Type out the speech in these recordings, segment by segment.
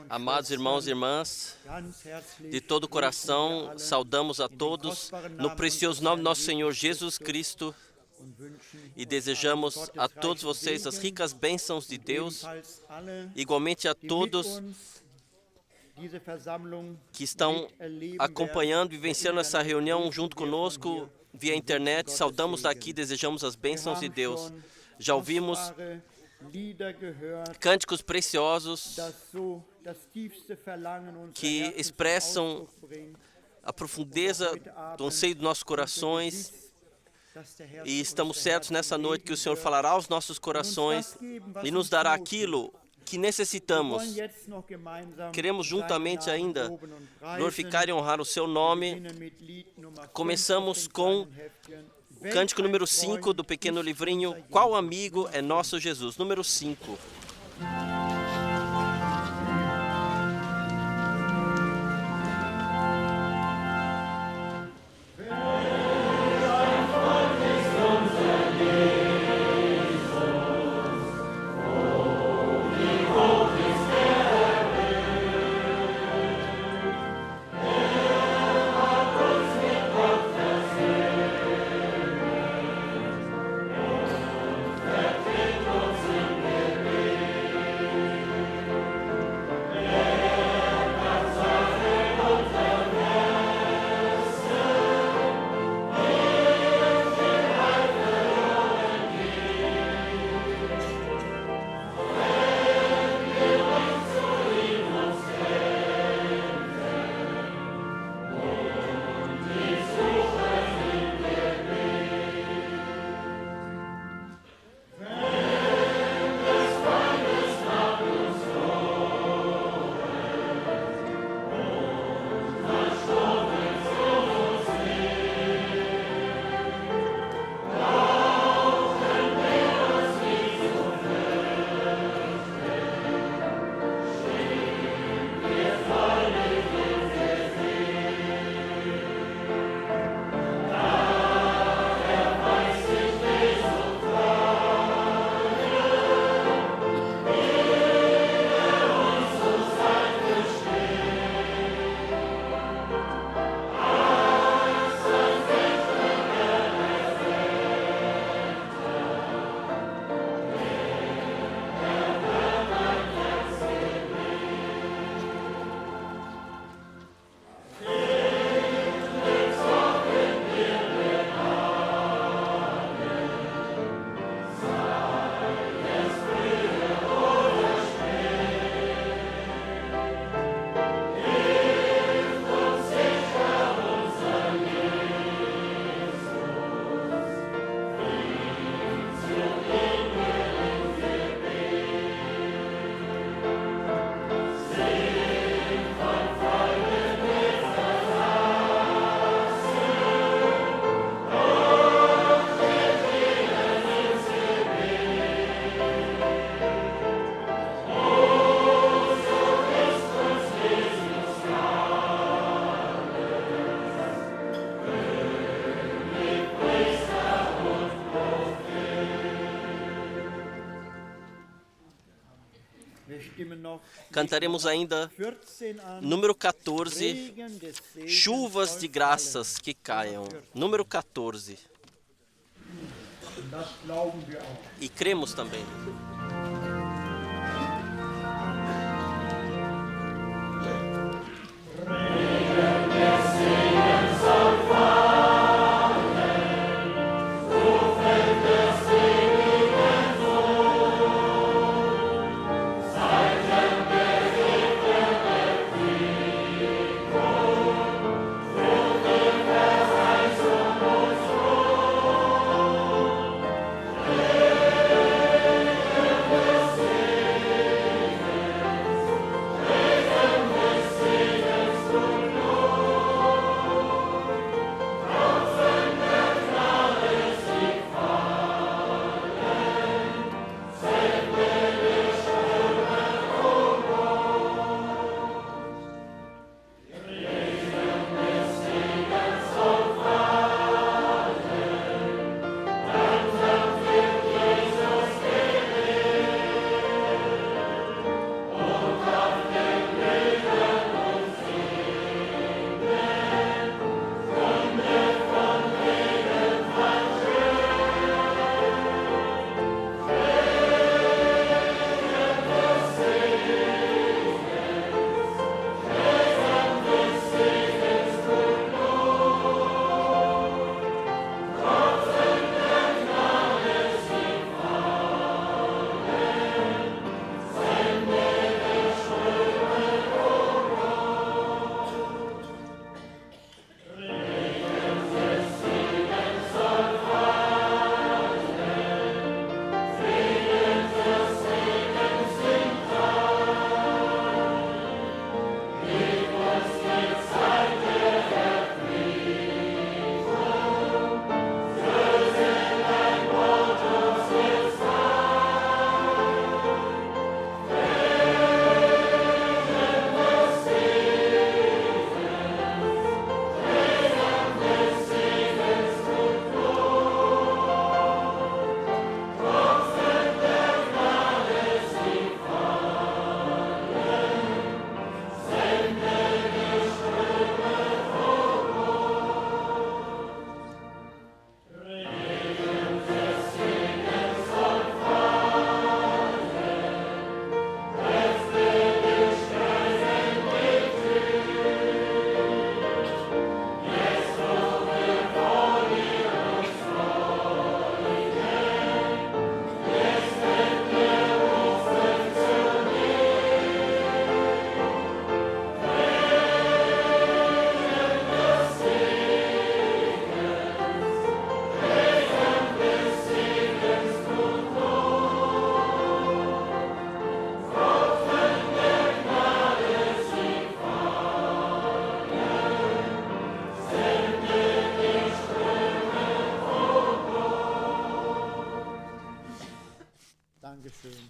Amados irmãos e irmãs, de todo o coração, saudamos a todos no precioso nome do nosso Senhor Jesus Cristo e desejamos a todos vocês as ricas bênçãos de Deus, igualmente a todos que estão acompanhando, vivenciando essa reunião junto conosco via internet. Saudamos daqui, desejamos as bênçãos de Deus. Já ouvimos cânticos preciosos que expressam a profundeza do anseio dos nossos corações, e estamos certos nessa noite que o Senhor falará aos nossos corações e nos dará aquilo que necessitamos. Queremos juntamente ainda glorificar e honrar o seu nome. Começamos com o cântico número 5 do pequeno livrinho, Qual Amigo é Nosso Jesus? Número 5. Cantaremos ainda número 14, Chuvas de Graças que Caiam. Número 14. E cremos também.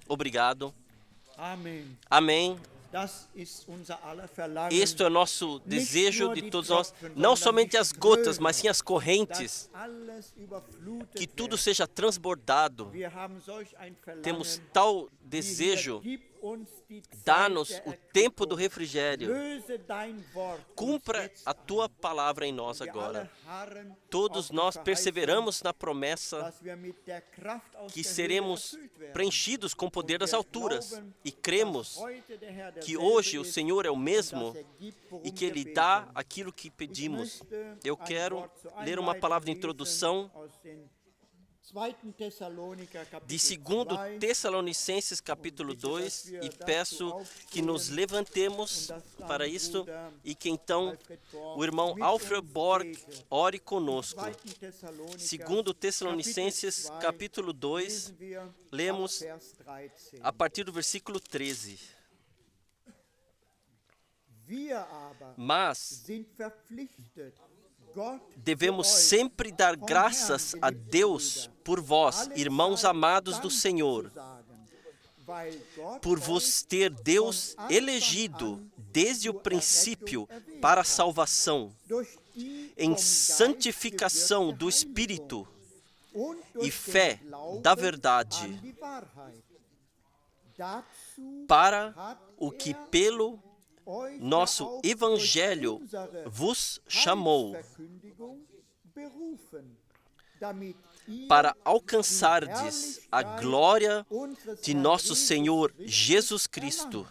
Obrigado. Amém. Este é o nosso desejo de todos nós, não somente as gotas, mas sim as correntes, que tudo seja transbordado. Temos tal desejo. Dá-nos o tempo do refrigério. Cumpra a tua palavra em nós agora. Todos nós perseveramos na promessa que seremos preenchidos com o poder das alturas. E cremos que hoje o Senhor é o mesmo e que Ele dá aquilo que pedimos. Eu quero ler uma palavra de introdução de 2 Tessalonicenses capítulo 2 e peço que nos levantemos para isto e que então o irmão Alfred Borg ore conosco. 2 Tessalonicenses capítulo 2, lemos a partir do versículo 13. Mas devemos sempre dar graças a Deus por vós, irmãos amados do Senhor, por vos ter Deus elegido desde o princípio para a salvação, em santificação do Espírito e fé da verdade, para o que pelo nosso Evangelho vos chamou, para alcançardes a glória de nosso Senhor Jesus Cristo.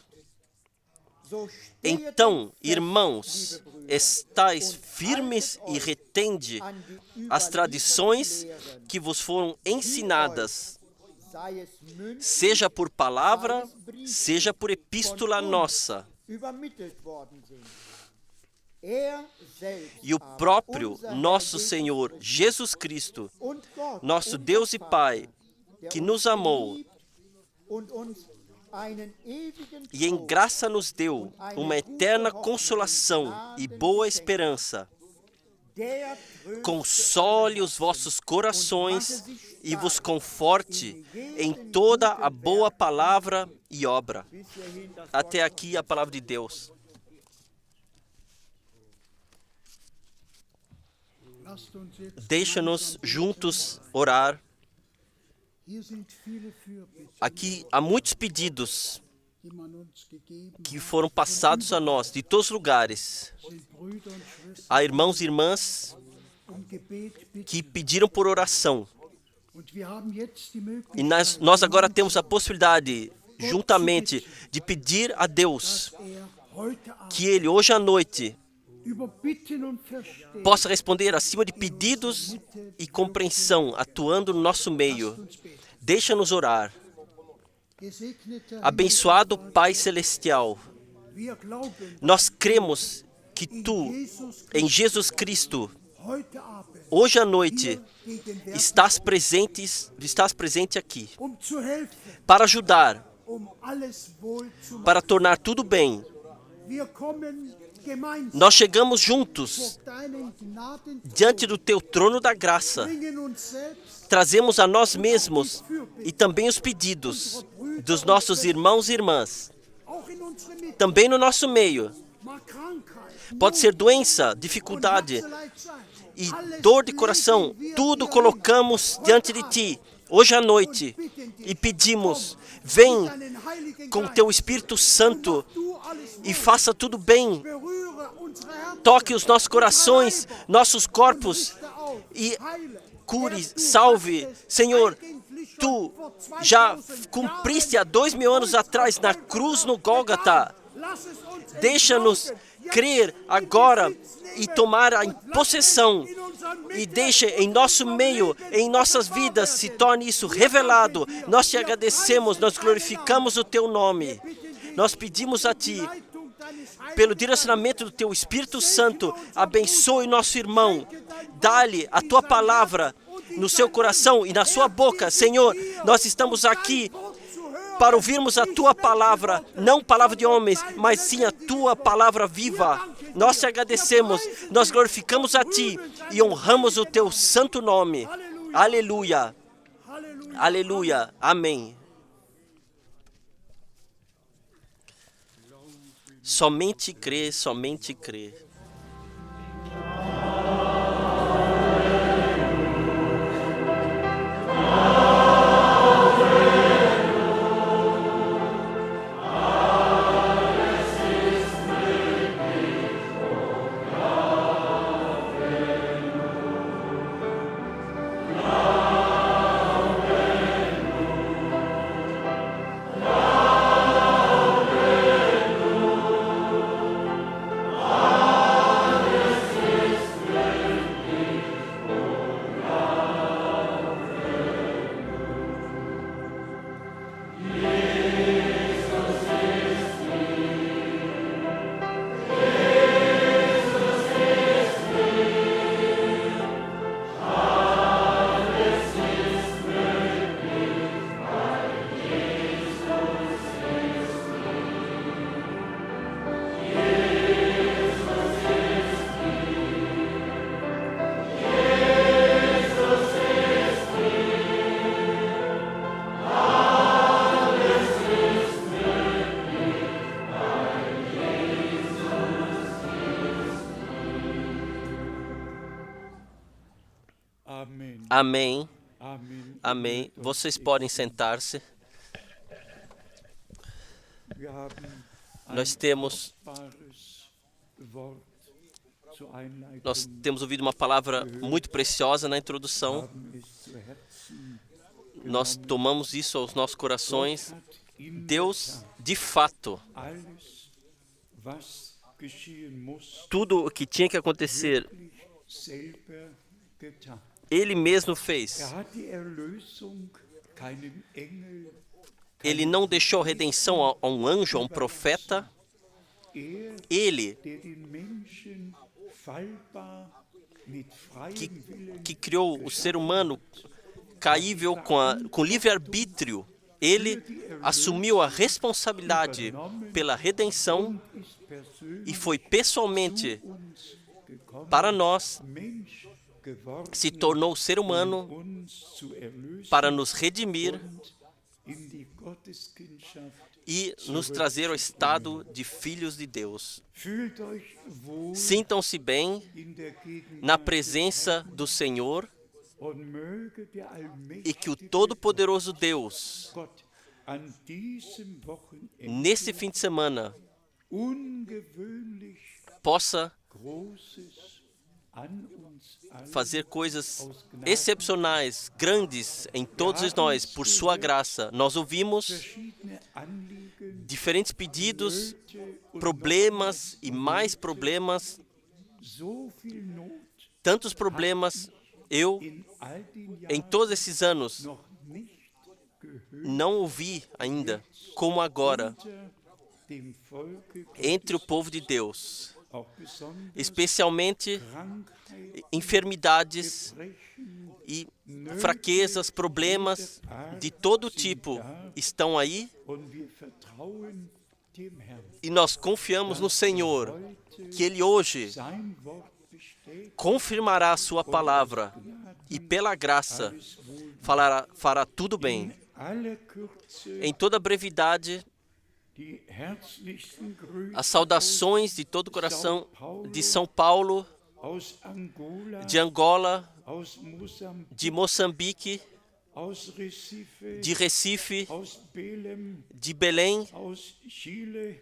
Então, irmãos, estais firmes e retende as tradições que vos foram ensinadas, seja por palavra, seja por epístola nossa. E o próprio nosso Senhor Jesus Cristo, nosso Deus e Pai, que nos amou e em graça nos deu uma eterna consolação e boa esperança, console os vossos corações e vos conforte em toda a boa palavra e obra. Até aqui a palavra de Deus. Deixa-nos juntos orar. Aqui há muitos pedidos que foram passados a nós, de todos os lugares. Há irmãos e irmãs que pediram por oração. E nós agora temos a possibilidade, juntamente, de pedir a Deus que Ele, hoje à noite, possa responder acima de pedidos e compreensão, atuando no nosso meio. Deixa-nos orar. Abençoado Pai Celestial, nós cremos que Tu, em Jesus Cristo, hoje à noite, estás presente aqui para ajudar, para tornar tudo bem. Nós chegamos juntos diante do Teu trono da graça. Trazemos a nós mesmos e também os pedidos dos nossos irmãos e irmãs. Também no nosso meio. Pode ser doença, dificuldade e dor de coração. Tudo colocamos diante de Ti hoje à noite e pedimos, vem com Teu Espírito Santo e faça tudo bem. Toque os nossos corações, nossos corpos e cure, salve. Senhor, Tu já cumpriste há 2000 anos atrás na cruz no Gólgota. Deixa-nos crer agora e tomar a possessão. E deixe em nosso meio, em nossas vidas, se torne isso revelado. Nós Te agradecemos, nós glorificamos o Teu nome. Nós pedimos a Ti, pelo direcionamento do Teu Espírito Santo, abençoe nosso irmão. Dá-lhe a Tua palavra no seu coração e na sua boca. Senhor, nós estamos aqui para ouvirmos a Tua palavra, não palavra de homens, mas sim a Tua palavra viva. Nós Te agradecemos, nós glorificamos a Ti e honramos o Teu santo nome. Aleluia. Aleluia. Amém. Somente crê, somente crê. Amém. Amém. Vocês podem sentar-se. Nós temos ouvido uma palavra muito preciosa na introdução. Nós tomamos isso aos nossos corações. Deus, de fato, tudo o que tinha que acontecer, Ele mesmo fez. Ele não deixou redenção a um anjo, a um profeta. Ele, que criou o ser humano caível com livre-arbítrio, ele assumiu a responsabilidade pela redenção e foi pessoalmente para nós, se tornou ser humano para nos redimir e nos trazer ao estado de filhos de Deus. Sintam-se bem na presença do Senhor e que o Todo-Poderoso Deus, nesse fim de semana, possa fazer coisas excepcionais, grandes em todos nós, por sua graça. Nós ouvimos diferentes pedidos, problemas e mais problemas, tantos problemas. Eu, em todos esses anos, não ouvi ainda, como agora, entre o povo de Deus, especialmente enfermidades e fraquezas, problemas de todo tipo estão aí, e nós confiamos no Senhor, que Ele hoje confirmará a sua palavra e pela graça fará tudo bem. Em toda brevidade, as saudações de todo o coração de São Paulo, de Angola, de Moçambique, de Recife, de Belém,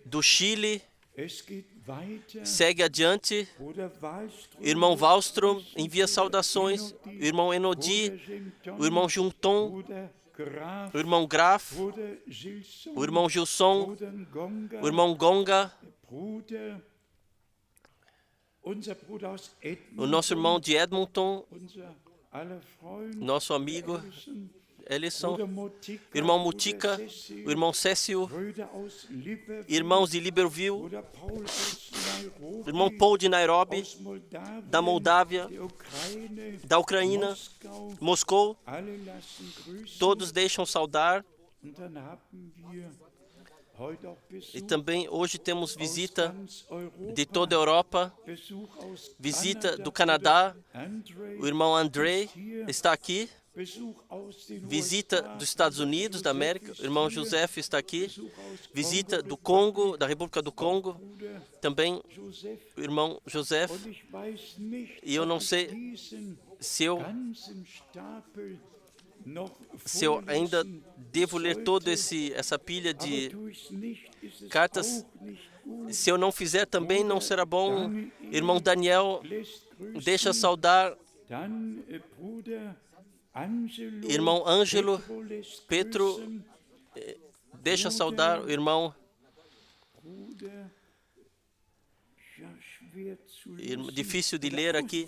do Chile. Segue adiante. Irmão Wallström envia saudações. O irmão Enodi, o irmão Junton, o irmão Graf, o irmão Gilson, o irmão Gonga, o nosso irmão de Edmonton, nosso amigo Ellison, o irmão Mutica, o irmão Cécio, irmãos de Libreville, o irmão Paul de Nairobi, da Moldávia, da Ucrânia, Moscou. Todos deixam saudar. E também hoje temos visita de toda a Europa, visita do Canadá. O irmão André está aqui. visita dos Estados Unidos da América, o irmão José está aqui, visita do Congo, da República do Congo, também o irmão José, e eu não sei se eu ainda devo ler toda essa pilha de cartas. Se eu não fizer também não será bom. Irmão Daniel, deixa saudar. Irmão Ângelo, Petro, deixa saudar o irmão. Difícil de ler aqui,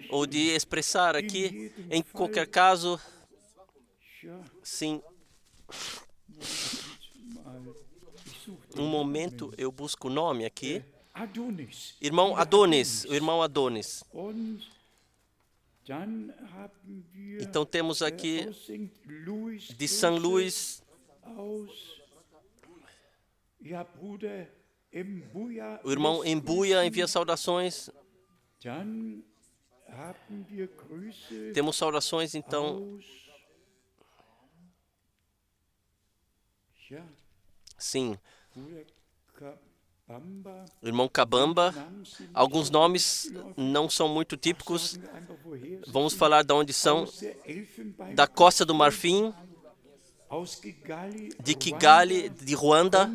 ou de expressar aqui. Em qualquer caso, sim. Um momento, eu busco o nome aqui. Irmão Adonis, o irmão Adonis. Então temos aqui de São Luís, o irmão Embuia envia saudações. Temos saudações, então. Sim. O irmão Cabamba. Alguns nomes não são muito típicos. Vamos falar de onde são. Da Costa do Marfim, de Kigali, de Ruanda,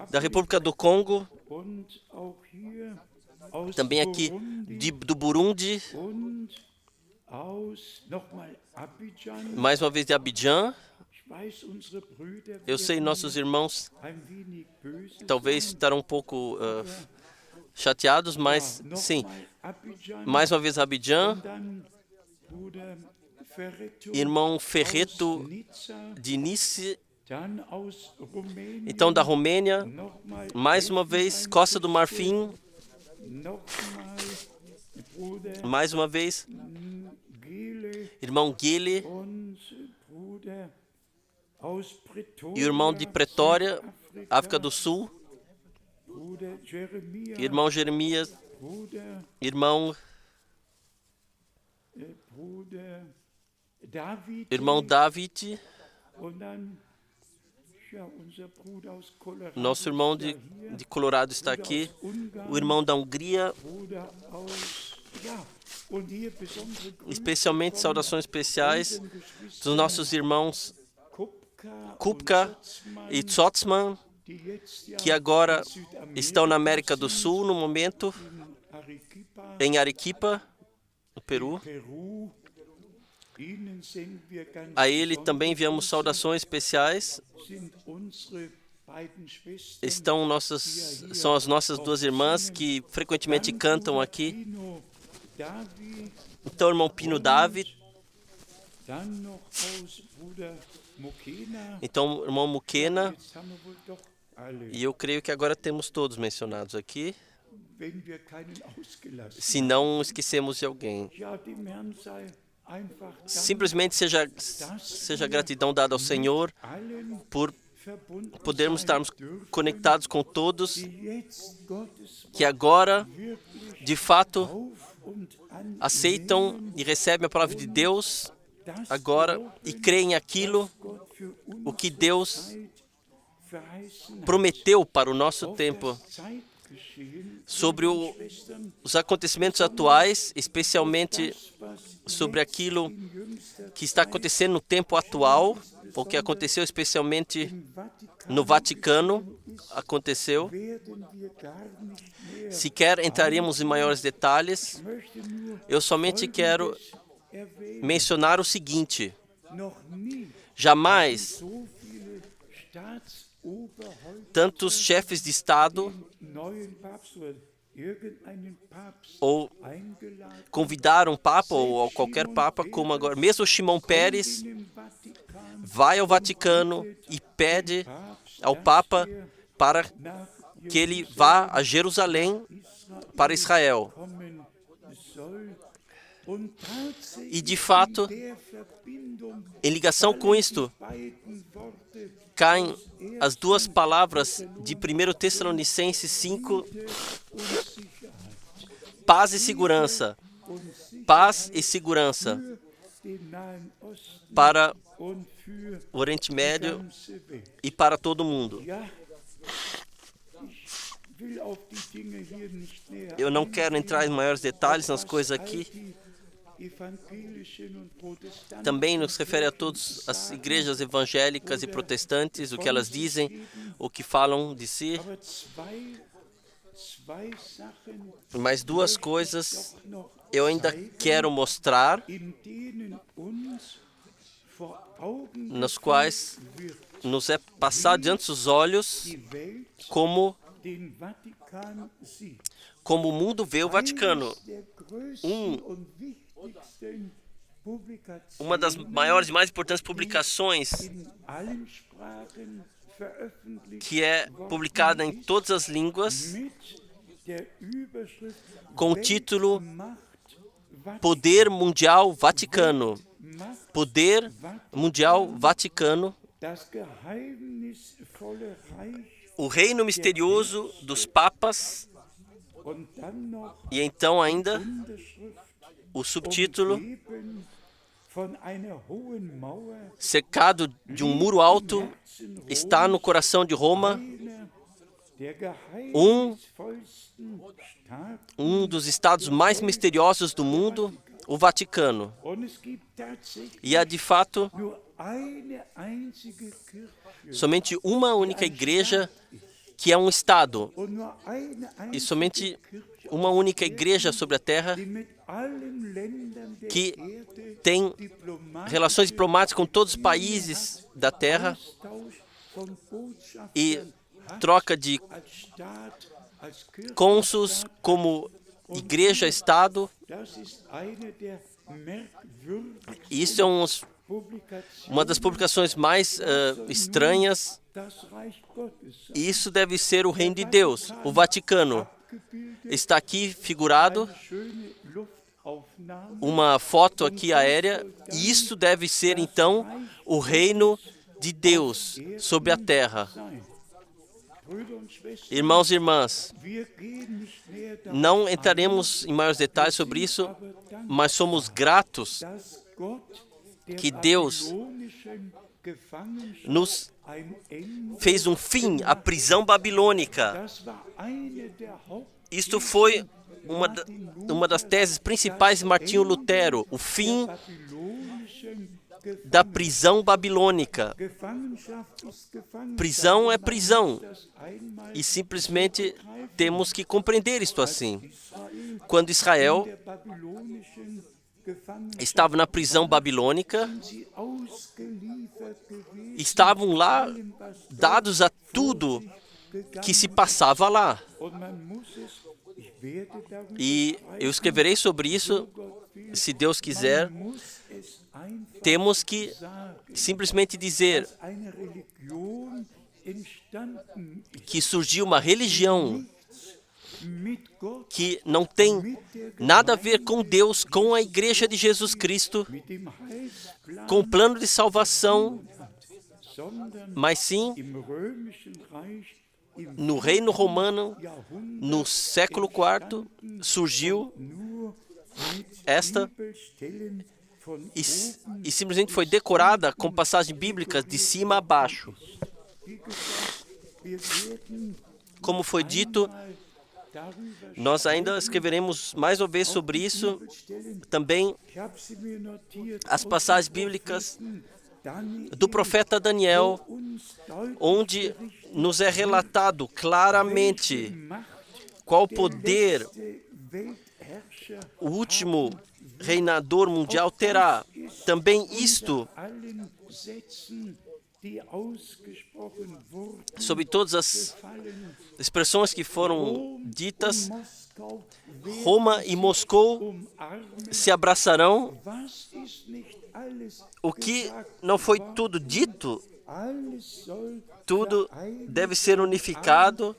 da República do Congo, também aqui do Burundi, mais uma vez de Abidjan. Eu sei, nossos irmãos talvez estarão um pouco chateados, mas sim, mais uma vez Abidjan, irmão Ferreto de Nice, então da Romênia, mais uma vez Costa do Marfim, mais uma vez irmão Guile, e o irmão de Pretória, África do Sul, irmão Jeremias, irmão David, nosso irmão de Colorado está aqui, o irmão da Hungria, especialmente saudações especiais dos nossos irmãos Kupka e Tsotzman, que agora estão na América do Sul, no momento, em Arequipa, no Peru. A ele também enviamos saudações especiais. São as nossas duas irmãs que frequentemente cantam aqui. Então, irmão Pino David. Então, irmão Mukena. E eu creio que agora temos todos mencionados aqui. Se não esquecemos de alguém. Simplesmente seja gratidão dada ao Senhor por podermos estarmos conectados com todos que agora, de fato, aceitam e recebem a palavra de Deus agora e creem aquilo o que Deus prometeu para o nosso tempo sobre os acontecimentos atuais, especialmente sobre aquilo que está acontecendo no tempo atual, o que aconteceu especialmente no Vaticano, aconteceu. Sequer entraremos em maiores detalhes, eu somente quero mencionar o seguinte: jamais tantos chefes de Estado ou convidaram um Papa ou qualquer Papa como agora. Mesmo Shimon Peres vai ao Vaticano e pede ao Papa para que ele vá a Jerusalém para Israel. E, de fato, em ligação com isto, caem as duas palavras de 1 Tessalonicenses 5, paz e segurança. Paz e segurança para o Oriente Médio e para todo o mundo. Eu não quero entrar em maiores detalhes nas coisas aqui. Também nos refere a todas as igrejas evangélicas e protestantes, o que elas dizem, o que falam de si. Mas duas coisas eu ainda quero mostrar, nas quais nos é passado diante dos olhos como o mundo vê o Vaticano. Uma das maiores e mais importantes publicações que é publicada em todas as línguas, com o título Poder Mundial Vaticano. Poder Mundial Vaticano. O reino misterioso dos papas. E então ainda o subtítulo, cercado de um muro alto, está no coração de Roma, um dos estados mais misteriosos do mundo, o Vaticano. E há, de fato, somente uma única igreja que é um estado, e somente uma única igreja sobre a terra que tem relações diplomáticas com todos os países da terra e troca de cônsuls como igreja-estado. Isso é uma das publicações mais estranhas. Isso deve ser o reino de Deus. O Vaticano está aqui figurado, uma foto aqui aérea, e isso deve ser então o reino de Deus sobre a terra. Irmãos e irmãs, não entraremos em maiores detalhes sobre isso, mas somos gratos que Deus nos fez um fim à prisão babilônica. Isto foi uma das teses principais de Martinho Lutero, o fim da prisão babilônica. Prisão é prisão, e simplesmente temos que compreender isto assim. Quando Israel estava na prisão babilônica, estavam lá dados a tudo que se passava lá. E eu escreverei sobre isso, se Deus quiser. Temos que simplesmente dizer que surgiu uma religião que não tem nada a ver com Deus, com a Igreja de Jesus Cristo, com o plano de salvação, mas sim no Reino Romano, no século IV, surgiu esta e simplesmente foi decorada com passagens bíblicas de cima a baixo. Como foi dito, nós ainda escreveremos mais uma vez sobre isso. Também as passagens bíblicas do profeta Daniel, onde nos é relatado claramente qual poder o último reinador mundial terá. Também isto, sobre todas as expressões que foram ditas, Roma e Moscou se abraçarão. O que não foi tudo dito, tudo deve ser unificado,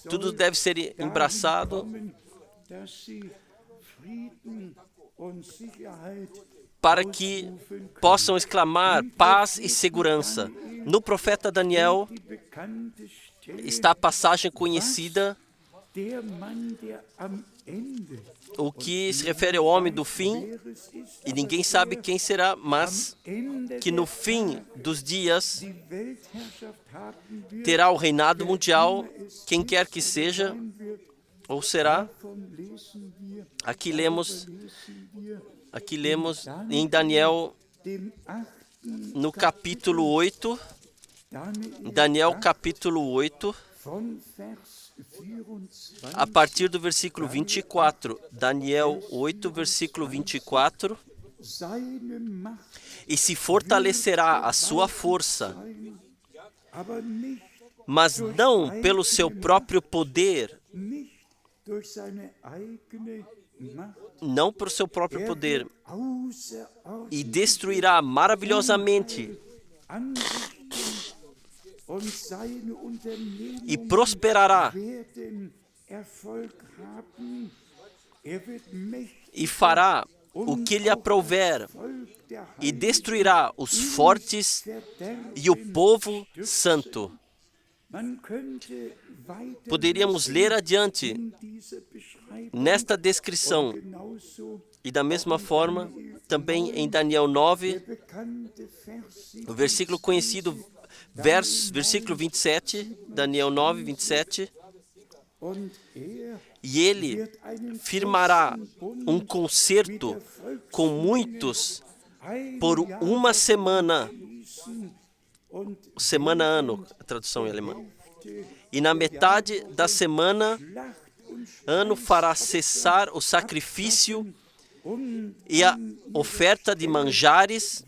tudo deve ser embraçado para que possam exclamar paz e segurança. No profeta Daniel está a passagem conhecida o que se refere ao homem do fim, e ninguém sabe quem será, mas que no fim dos dias terá o reinado mundial, quem quer que seja, ou será. Aqui lemos em Daniel, no capítulo 8, Daniel capítulo 8, a partir do versículo 24. Daniel 8, versículo 24. E se fortalecerá a sua força, mas não pelo seu próprio poder, não por seu próprio poder, e destruirá maravilhosamente e prosperará e fará o que lhe aprouver e destruirá os fortes e o povo santo. Poderíamos ler adiante nesta descrição, e da mesma forma, também em Daniel 9, o versículo conhecido, versículo 27, Daniel 9, 27, e ele firmará um concerto com muitos por uma semana, ano, a tradução em alemão, e na metade da semana, ano, fará cessar o sacrifício e a oferta de manjares,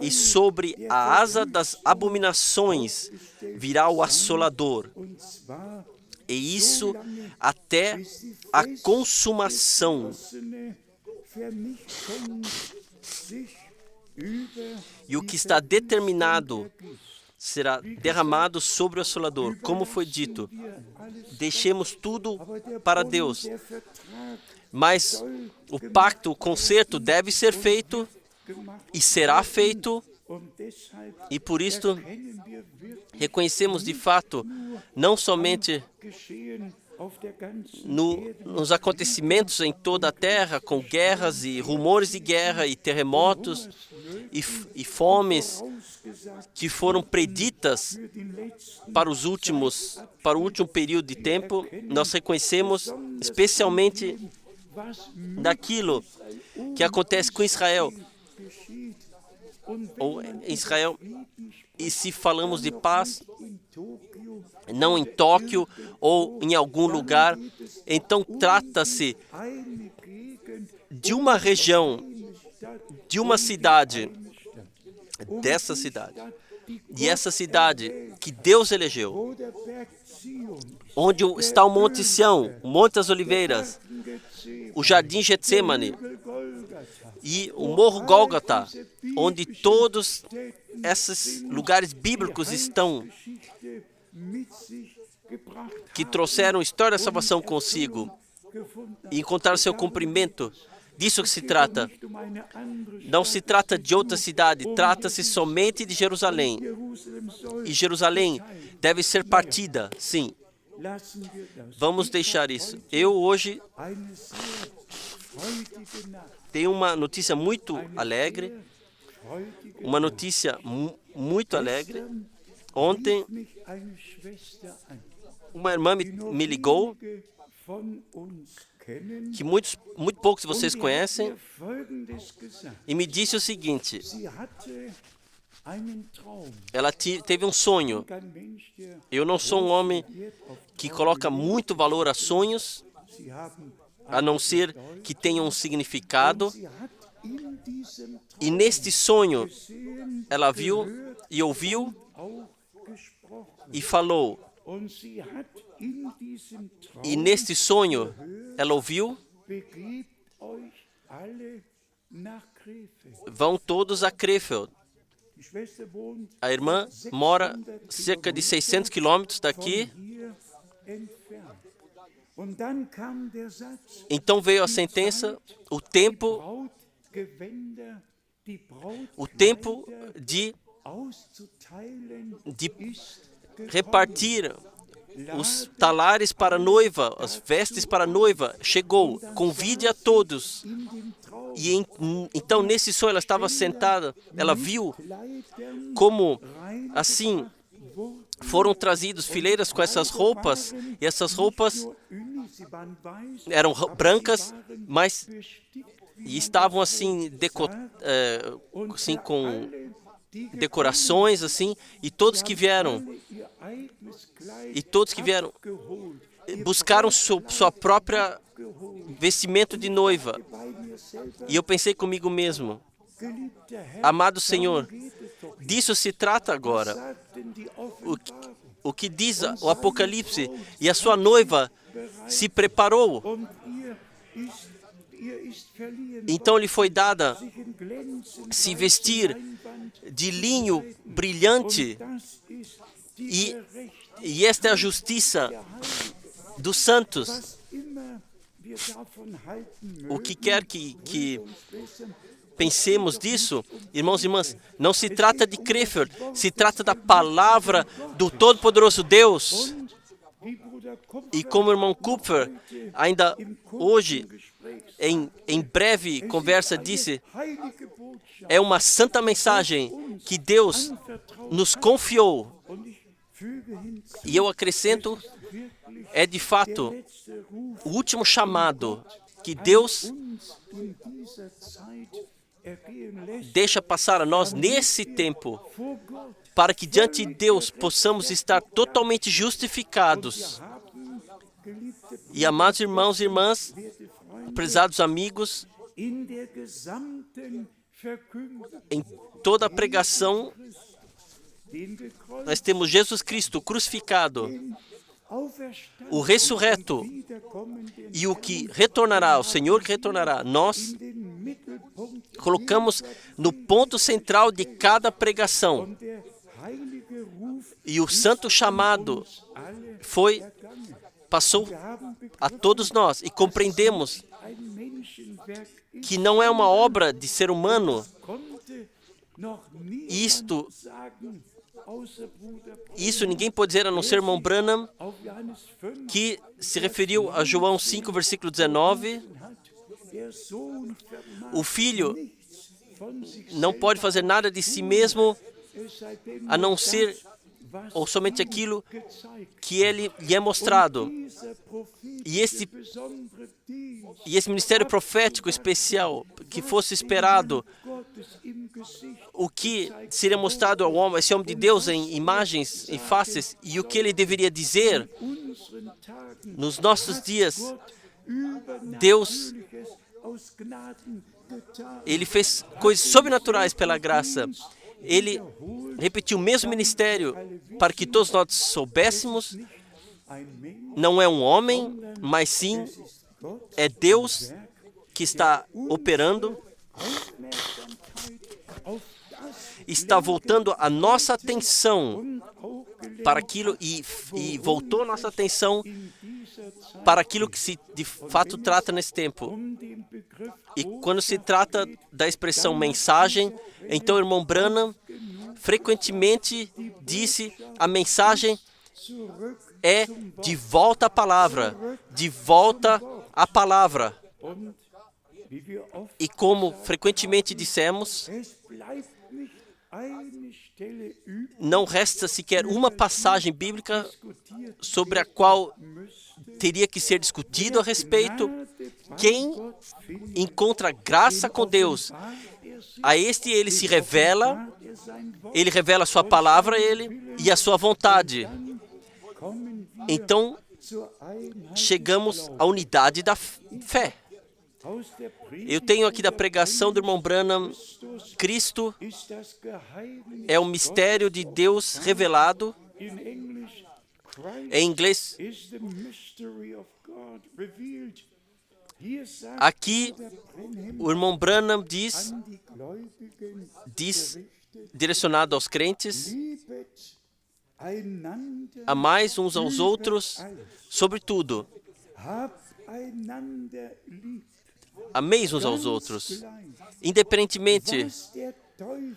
e sobre a asa das abominações virá o assolador, e isso até a consumação. E o que está determinado será derramado sobre o assolador. Como foi dito, deixemos tudo para Deus. Mas o pacto, o concerto deve ser feito e será feito. E por isto, reconhecemos de fato, não somente nos acontecimentos em toda a terra, com guerras e rumores de guerra e terremotos e fomes que foram preditas para o último período de tempo, nós reconhecemos especialmente daquilo que acontece com Israel. Ou Israel, e se falamos de paz, não em Tóquio ou em algum lugar, então trata-se de uma região, de uma cidade, dessa cidade, e essa cidade que Deus elegeu, onde está o Monte Sião, o Monte das Oliveiras, o Jardim Getsêmani e o Morro Gólgota, onde todos esses lugares bíblicos estão, que trouxeram história da salvação consigo e encontraram seu cumprimento. Disso que se trata. Não se trata de outra cidade, trata-se somente de Jerusalém. E Jerusalém deve ser partida, sim. Vamos deixar isso. Eu hoje tenho uma notícia muito alegre. Uma notícia muito alegre. Ontem, uma irmã me ligou, que muito poucos de vocês conhecem, e me disse o seguinte: ela teve um sonho. Eu não sou um homem que coloca muito valor a sonhos, a não ser que tenham um significado. E neste sonho, ela viu e ouviu e falou. E neste sonho, ela ouviu: vão todos a Krefeld. A irmã mora cerca de 600 quilômetros daqui. Então veio a sentença, o tempo de repartir os talares para a noiva, as vestes para a noiva, chegou. Convide a todos. E então, nesse sonho, ela estava sentada. Ela viu como, assim, foram trazidos fileiras com essas roupas. E essas roupas eram brancas, mas e estavam assim, assim com decorações, assim. E todos que vieram buscaram sua própria vestimento de noiva. E eu pensei comigo mesmo, amado Senhor, disso se trata agora. O que diz o Apocalipse, e a sua noiva se preparou. Então lhe foi dada se vestir de linho brilhante, e esta é a justiça dos santos. O que quer que pensemos disso, irmãos e irmãs, não se trata de Krefeld, se trata da palavra do Todo-Poderoso Deus. E como o irmão Kupfer, ainda hoje, em breve conversa, disse, é uma santa mensagem que Deus nos confiou. E eu acrescento, é de fato o último chamado que Deus deixa passar a nós nesse tempo, para que diante de Deus possamos estar totalmente justificados. E amados irmãos e irmãs, prezados amigos, em toda a pregação, nós temos Jesus Cristo crucificado, o ressurreto e o que retornará, o Senhor que retornará. Nós colocamos no ponto central de cada pregação. E o santo chamado passou a todos nós, e compreendemos que não é uma obra de ser humano. Isso ninguém pode dizer a não ser irmão Branham, que se referiu a João 5, versículo 19. O filho não pode fazer nada de si mesmo, a não ser ou somente aquilo que ele lhe é mostrado. E esse ministério profético especial que fosse esperado, o que seria mostrado ao homem, esse homem de Deus em imagens e faces, e o que ele deveria dizer nos nossos dias. Deus, ele fez coisas sobrenaturais pela graça. Ele repetiu o mesmo ministério para que todos nós soubéssemos. Não é um homem, mas sim é Deus que está operando. Está voltando a nossa atenção para aquilo e voltou a nossa atenção para aquilo que se de fato trata nesse tempo. E quando se trata da expressão mensagem, então o irmão Branham frequentemente disse: a mensagem é de volta à palavra, de volta à palavra. E como frequentemente dissemos, não resta sequer uma passagem bíblica sobre a qual teria que ser discutido a respeito. Quem encontra graça com Deus, a este ele se revela, ele revela a sua palavra a ele e a sua vontade. Então, chegamos à unidade da fé. Eu tenho aqui da pregação do irmão Branham, Cristo é o mistério de Deus revelado. Em inglês, aqui o irmão Branham diz direcionado aos crentes: amais uns aos outros, sobretudo. Ameis uns aos outros, independentemente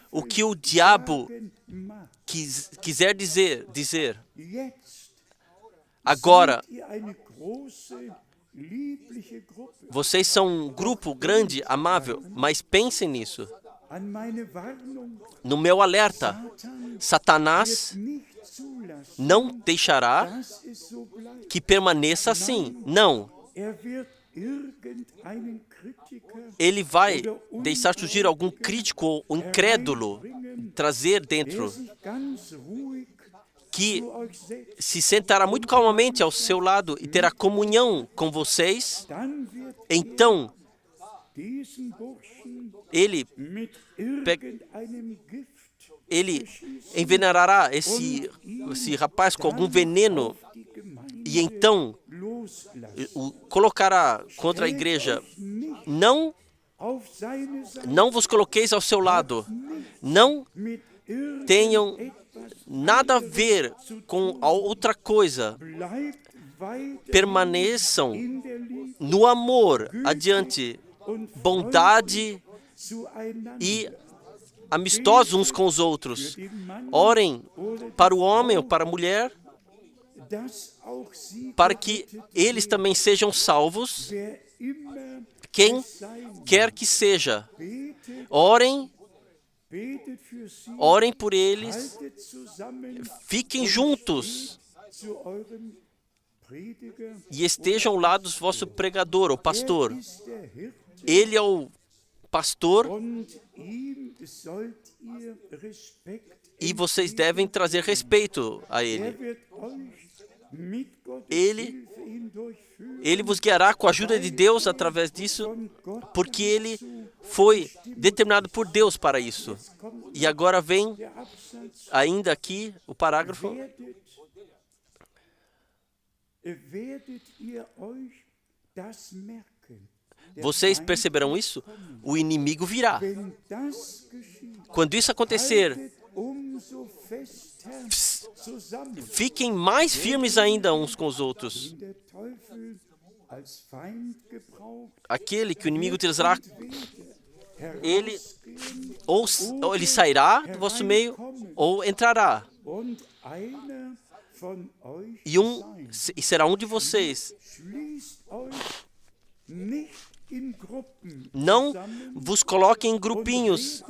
o que o diabo quiser dizer. Agora, vocês são um grupo grande, amável, mas pensem nisso. No meu alerta, Satanás não deixará que permaneça assim. Não. Ele vai deixar surgir algum crítico ou incrédulo, trazer dentro, que se sentará muito calmamente ao seu lado e terá comunhão com vocês. Então, ele envenenará esse rapaz com algum veneno e então o colocará contra a igreja. Não vos coloqueis ao seu lado. Não tenham nada a ver com a outra coisa. Permaneçam no amor adiante, bondade e amistosos uns com os outros. Orem para o homem ou para a mulher, para que eles também sejam salvos. Quem quer que seja, orem por eles, fiquem juntos e estejam ao lado do vosso pregador, ou pastor. Ele é o pastor e vocês devem trazer respeito a ele. Ele vos guiará com a ajuda de Deus através disso, porque ele foi determinado por Deus para isso. E agora vem ainda aqui o parágrafo. Vocês perceberão isso? O inimigo virá. Quando isso acontecer, fiquem mais firmes ainda uns com os outros. Aquele que o inimigo utilizará, ele sairá do vosso meio ou entrará. E será um de vocês. Não vos coloquem em grupinhos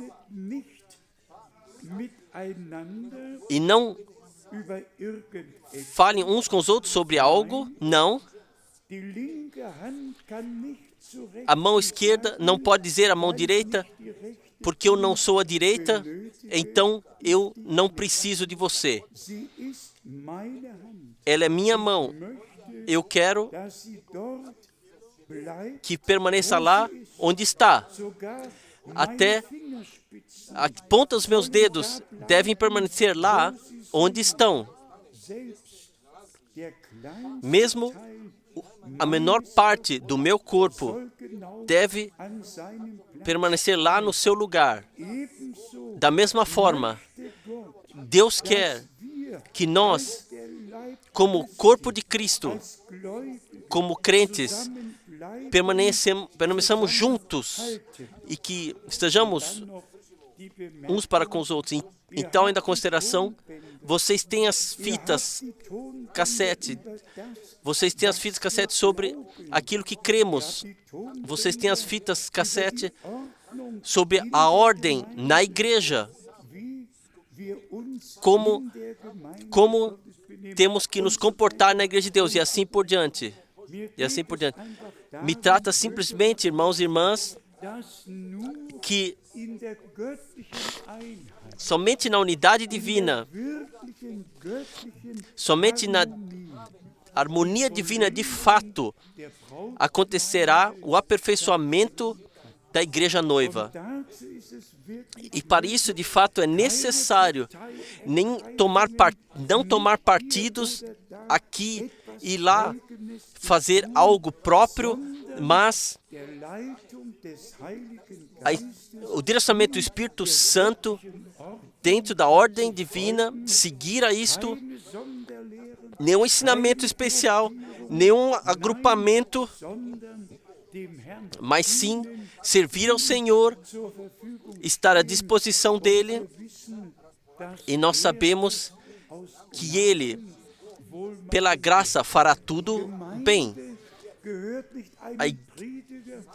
e não falem uns com os outros sobre algo. Não. A mão esquerda não pode dizer à mão direita, porque eu não sou a direita, então eu não preciso de você. Ela é minha mão. Eu quero que permaneça lá onde está. Até a ponta dos meus dedos devem permanecer lá onde estão. Mesmo a menor parte do meu corpo deve permanecer lá no seu lugar. Da mesma forma, Deus quer que nós, como corpo de Cristo, como crentes, permaneçamos juntos e que estejamos uns para com os outros. Então, ainda a consideração, vocês têm as fitas cassete. Vocês têm as fitas cassete sobre aquilo que cremos. Vocês têm as fitas cassete sobre a ordem na igreja. Como temos que nos comportar na igreja de Deus e assim por diante. Me trata simplesmente, irmãos e irmãs, que somente na unidade divina, somente na harmonia divina de fato, acontecerá o aperfeiçoamento da igreja noiva. E para isso, de fato, é necessário não tomar partidos aqui e lá, fazer algo próprio, mas o direcionamento do Espírito Santo dentro da ordem divina, seguir a isto, nenhum ensinamento especial, nenhum agrupamento, mas sim servir ao Senhor, estar à disposição dEle, e nós sabemos que Ele pela graça fará tudo bem.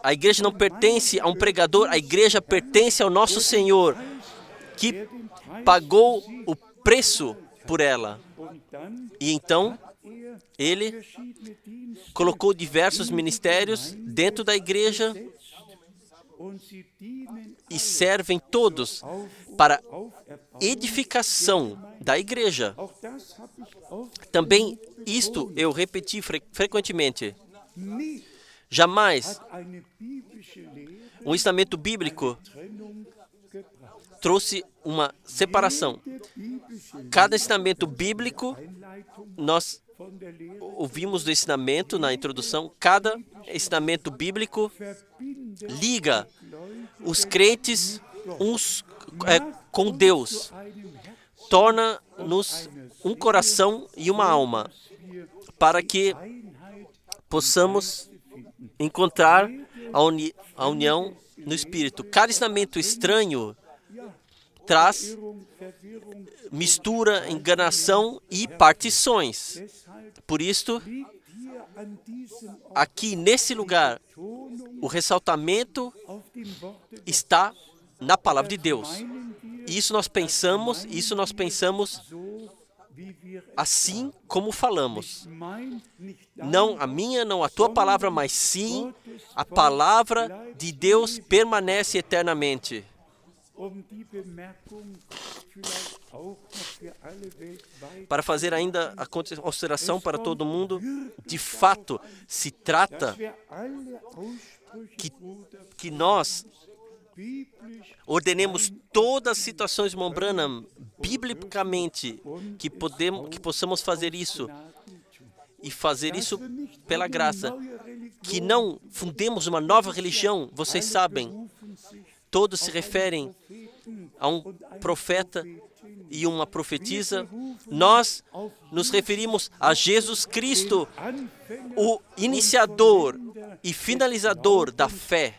A igreja não pertence a um pregador, a igreja pertence ao nosso Senhor, que pagou o preço por ela. E então, Ele colocou diversos ministérios dentro da igreja e servem todos para edificação da igreja. Também isto eu repeti frequentemente. Jamais um ensinamento bíblico trouxe uma separação. Cada ensinamento bíblico, nós ouvimos do ensinamento na introdução, cada ensinamento bíblico liga os crentes uns com Deus, torna-nos um coração e uma alma, para que possamos encontrar a união no Espírito. Cada ensinamento estranho traz mistura, enganação e partições. Por isso, aqui nesse lugar, o ressaltamento está na palavra de Deus. Isso nós pensamos assim como falamos. Não a minha, não a tua palavra, mas sim a palavra de Deus permanece eternamente. Para fazer ainda a consideração para todo mundo, de fato, se trata que nós ordenemos todas as situações de irmão Branham biblicamente, que possamos fazer isso e fazer isso pela graça, que não fundemos uma nova religião. Vocês sabem, todos se referem a um profeta e uma profetisa. Nós nos referimos a Jesus Cristo, o iniciador e finalizador da fé.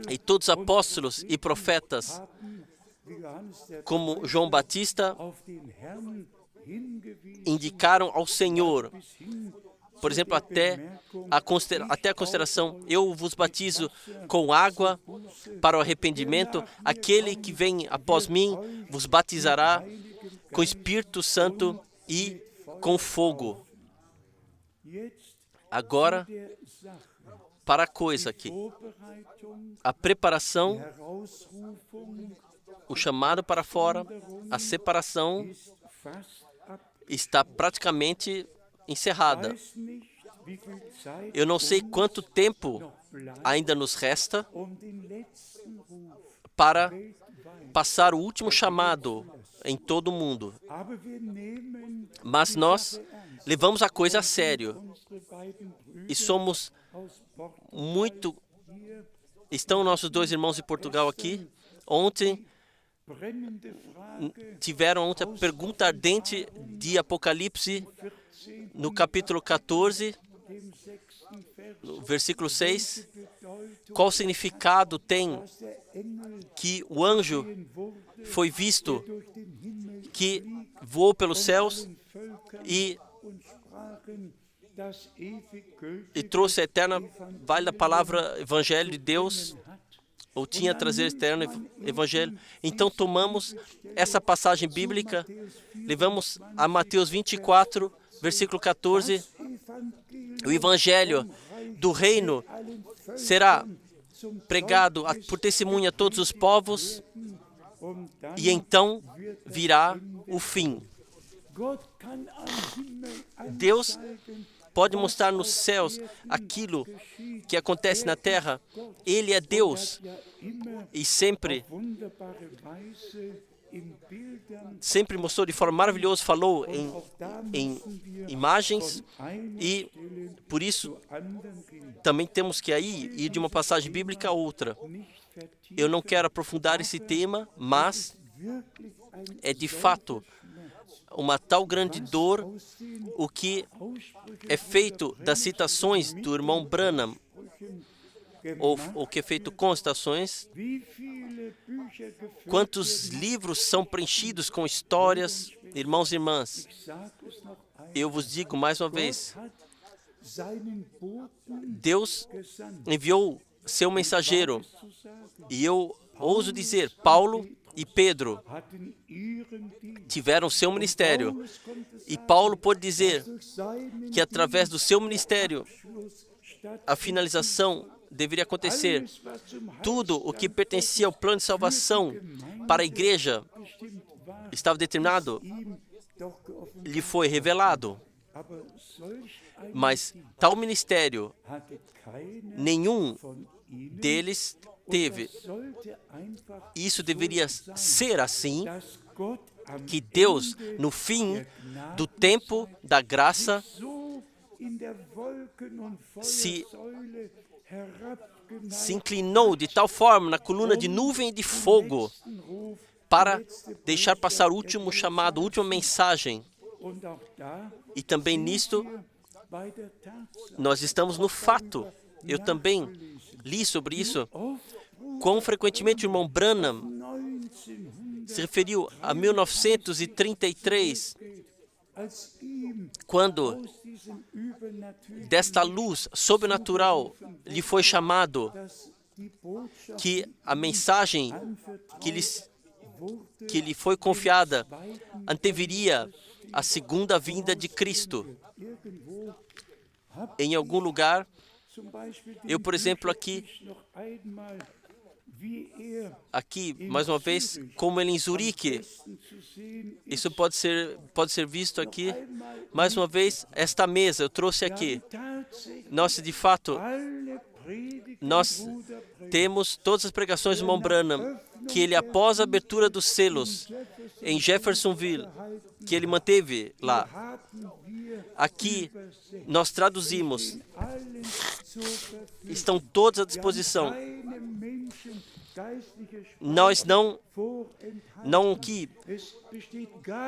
E todos os apóstolos e profetas, como João Batista, indicaram ao Senhor. Por exemplo, até a consideração, eu vos batizo com água para o arrependimento, aquele que vem após mim vos batizará com Espírito Santo e com fogo. Agora, para a coisa aqui, a preparação, o chamado para fora, a separação está praticamente encerrada. Eu não sei quanto tempo ainda nos resta para passar o último chamado em todo o mundo. Mas nós levamos a coisa a sério e somos muito... Estão nossos dois irmãos de Portugal aqui. Ontem tiveram a pergunta ardente de Apocalipse, no capítulo 14, no versículo 6. Qual significado tem que o anjo foi visto, que voou pelos céus e trouxe a eterna, válida palavra, evangelho de Deus, ou tinha a trazer eterno evangelho. Então tomamos essa passagem bíblica, levamos a Mateus 24, versículo 14, o evangelho do reino será pregado por testemunha a todos os povos, e então virá o fim. Deus pode mostrar nos céus aquilo que acontece na terra. Ele é Deus e sempre mostrou de forma maravilhosa, falou em imagens, e por isso também temos que aí ir de uma passagem bíblica a outra. Eu não quero aprofundar esse tema, mas é de fato uma tal grande dor o que é feito das citações do irmão Branham, ou o que é feito com citações. Quantos livros são preenchidos com histórias Irmãos e irmãs, eu vos digo mais uma vez, Deus enviou seu mensageiro, e eu ouso dizer, Paulo e Pedro tiveram seu ministério, e Paulo pôde dizer que através do seu ministério a finalização deveria acontecer. Tudo o que pertencia ao plano de salvação para a igreja estava determinado, lhe foi revelado. Mas tal ministério, nenhum deles teve. Isso deveria ser assim, que Deus, no fim do tempo da graça, se inclinou de tal forma na coluna de nuvem e de fogo para deixar passar o último chamado, a última mensagem. E também nisto, nós estamos no fato. Eu também li sobre isso. Quão frequentemente o irmão Branham se referiu a 1933, quando desta luz sobrenatural lhe foi chamado, que a mensagem que lhe foi confiada anteviria a segunda vinda de Cristo. Em algum lugar, eu, por exemplo, aqui, mais uma vez, como ele em Zurique, isso pode ser visto aqui, mais uma vez, esta mesa, eu trouxe aqui. Nós, de fato, nós temos todas as pregações do irmão Branham, que ele, após a abertura dos selos em Jeffersonville, que ele manteve lá. Aqui nós traduzimos. Estão todos à disposição. Nós não que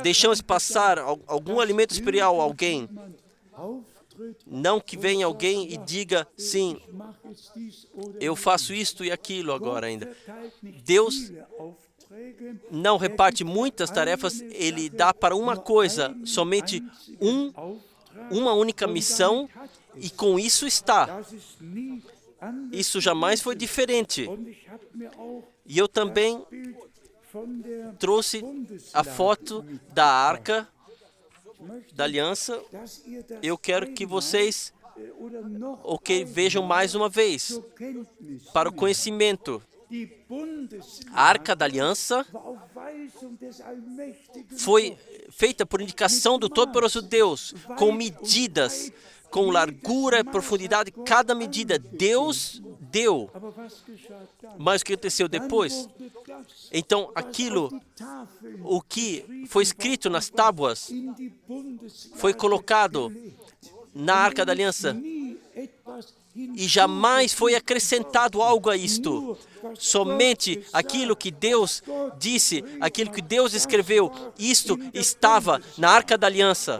deixamos passar algum alimento espiritual a alguém. Não que venha alguém e diga, sim, eu faço isto e aquilo agora ainda. Deus não reparte muitas tarefas, Ele dá para uma coisa, somente uma única missão, e com isso está. Isso jamais foi diferente. E eu também trouxe a foto da Arca da Aliança. Eu quero que vocês vejam mais uma vez, para o conhecimento. A Arca da Aliança foi feita por indicação do Todo-Poderoso Deus, com medidas, com largura e profundidade, cada medida Deus deu. Mas o que aconteceu depois? Então, o que foi escrito nas tábuas, foi colocado na Arca da Aliança, e jamais foi acrescentado algo a isto. Somente aquilo que Deus disse, aquilo que Deus escreveu, isto estava na Arca da Aliança.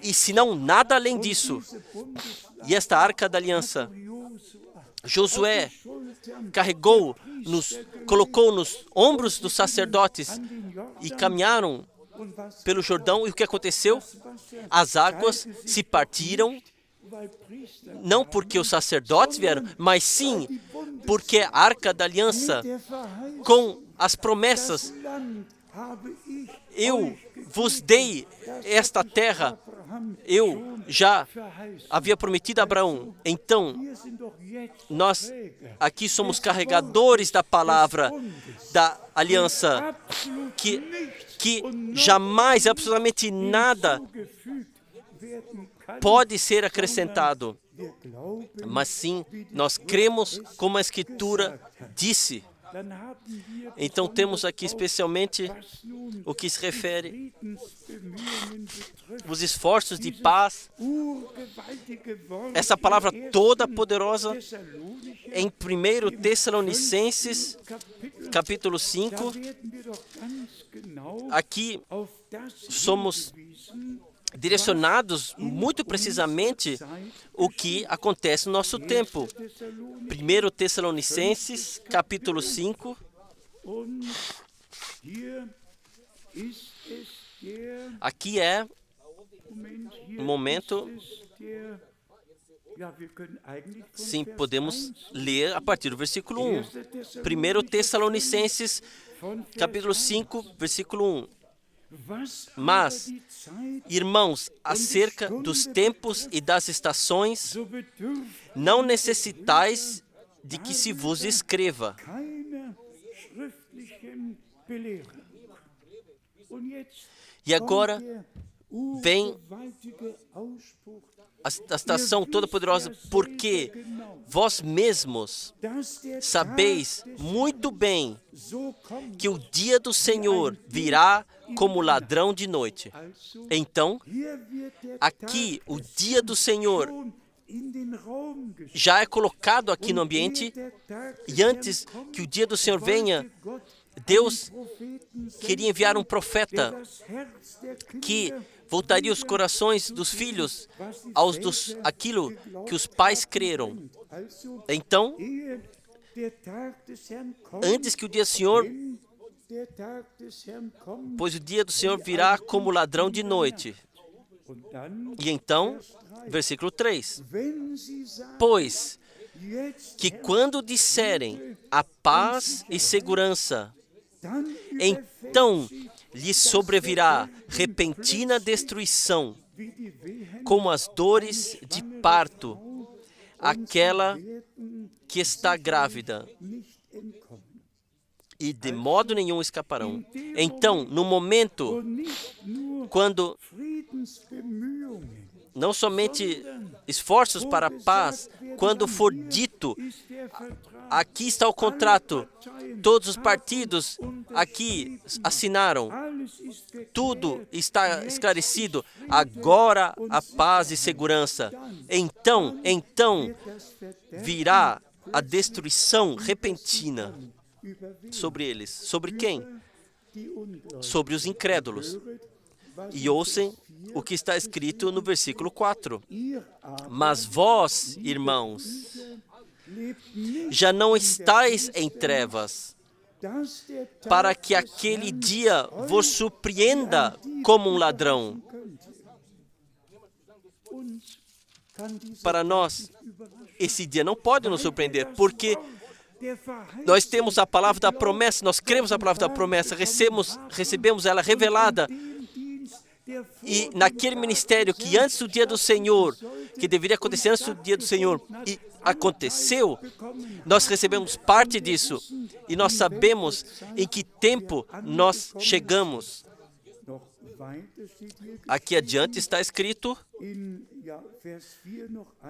E senão nada além disso. E esta Arca da Aliança, Josué colocou nos ombros dos sacerdotes e caminharam pelo Jordão. E o que aconteceu? As águas se partiram, não porque os sacerdotes vieram, mas sim porque a Arca da Aliança, com as promessas, eu vos dei esta terra, eu já havia prometido a Abraão. Então, nós aqui somos carregadores da palavra da aliança, que jamais, absolutamente nada pode ser acrescentado, mas sim, nós cremos como a Escritura disse. Então temos aqui especialmente o que se refere os esforços de paz, essa palavra toda poderosa em 1 Tessalonicenses, capítulo 5, aqui somos direcionados muito precisamente o que acontece no nosso tempo. 1 Tessalonicenses, capítulo 5. Aqui é um momento. Sim, podemos ler a partir do versículo 1. 1 Tessalonicenses, capítulo 5, versículo 1. Mas, irmãos, acerca dos tempos e das estações, não necessitais de que se vos escreva. E agora vem a citação toda poderosa, porque vós mesmos sabeis muito bem que o dia do Senhor virá como ladrão de noite. Então, aqui o dia do Senhor já é colocado aqui no ambiente, e antes que o dia do Senhor venha, Deus queria enviar um profeta que voltaria os corações dos filhos aquilo que os pais creram. Então, antes que o dia do Senhor, pois o dia do Senhor virá como ladrão de noite. E então, versículo 3. Pois que quando disserem a paz e segurança, então lhes sobrevirá repentina destruição, como as dores de parto, aquela que está grávida, e de modo nenhum escaparão. Então, no momento quando não somente esforços para a paz, quando for dito, aqui está o contrato, todos os partidos aqui assinaram, tudo está esclarecido, agora a paz e segurança. Então virá a destruição repentina sobre eles. Sobre quem? Sobre os incrédulos. E ouçam o que está escrito no versículo 4. Mas vós, irmãos, já não estáis em trevas, para que aquele dia vos surpreenda como um ladrão. Para nós, esse dia não pode nos surpreender, porque nós temos a palavra da promessa, nós cremos a palavra da promessa, recebemos ela revelada. E naquele ministério que antes do dia do Senhor, que deveria acontecer antes do dia do Senhor, e aconteceu, nós recebemos parte disso. E nós sabemos em que tempo nós chegamos. Aqui adiante está escrito,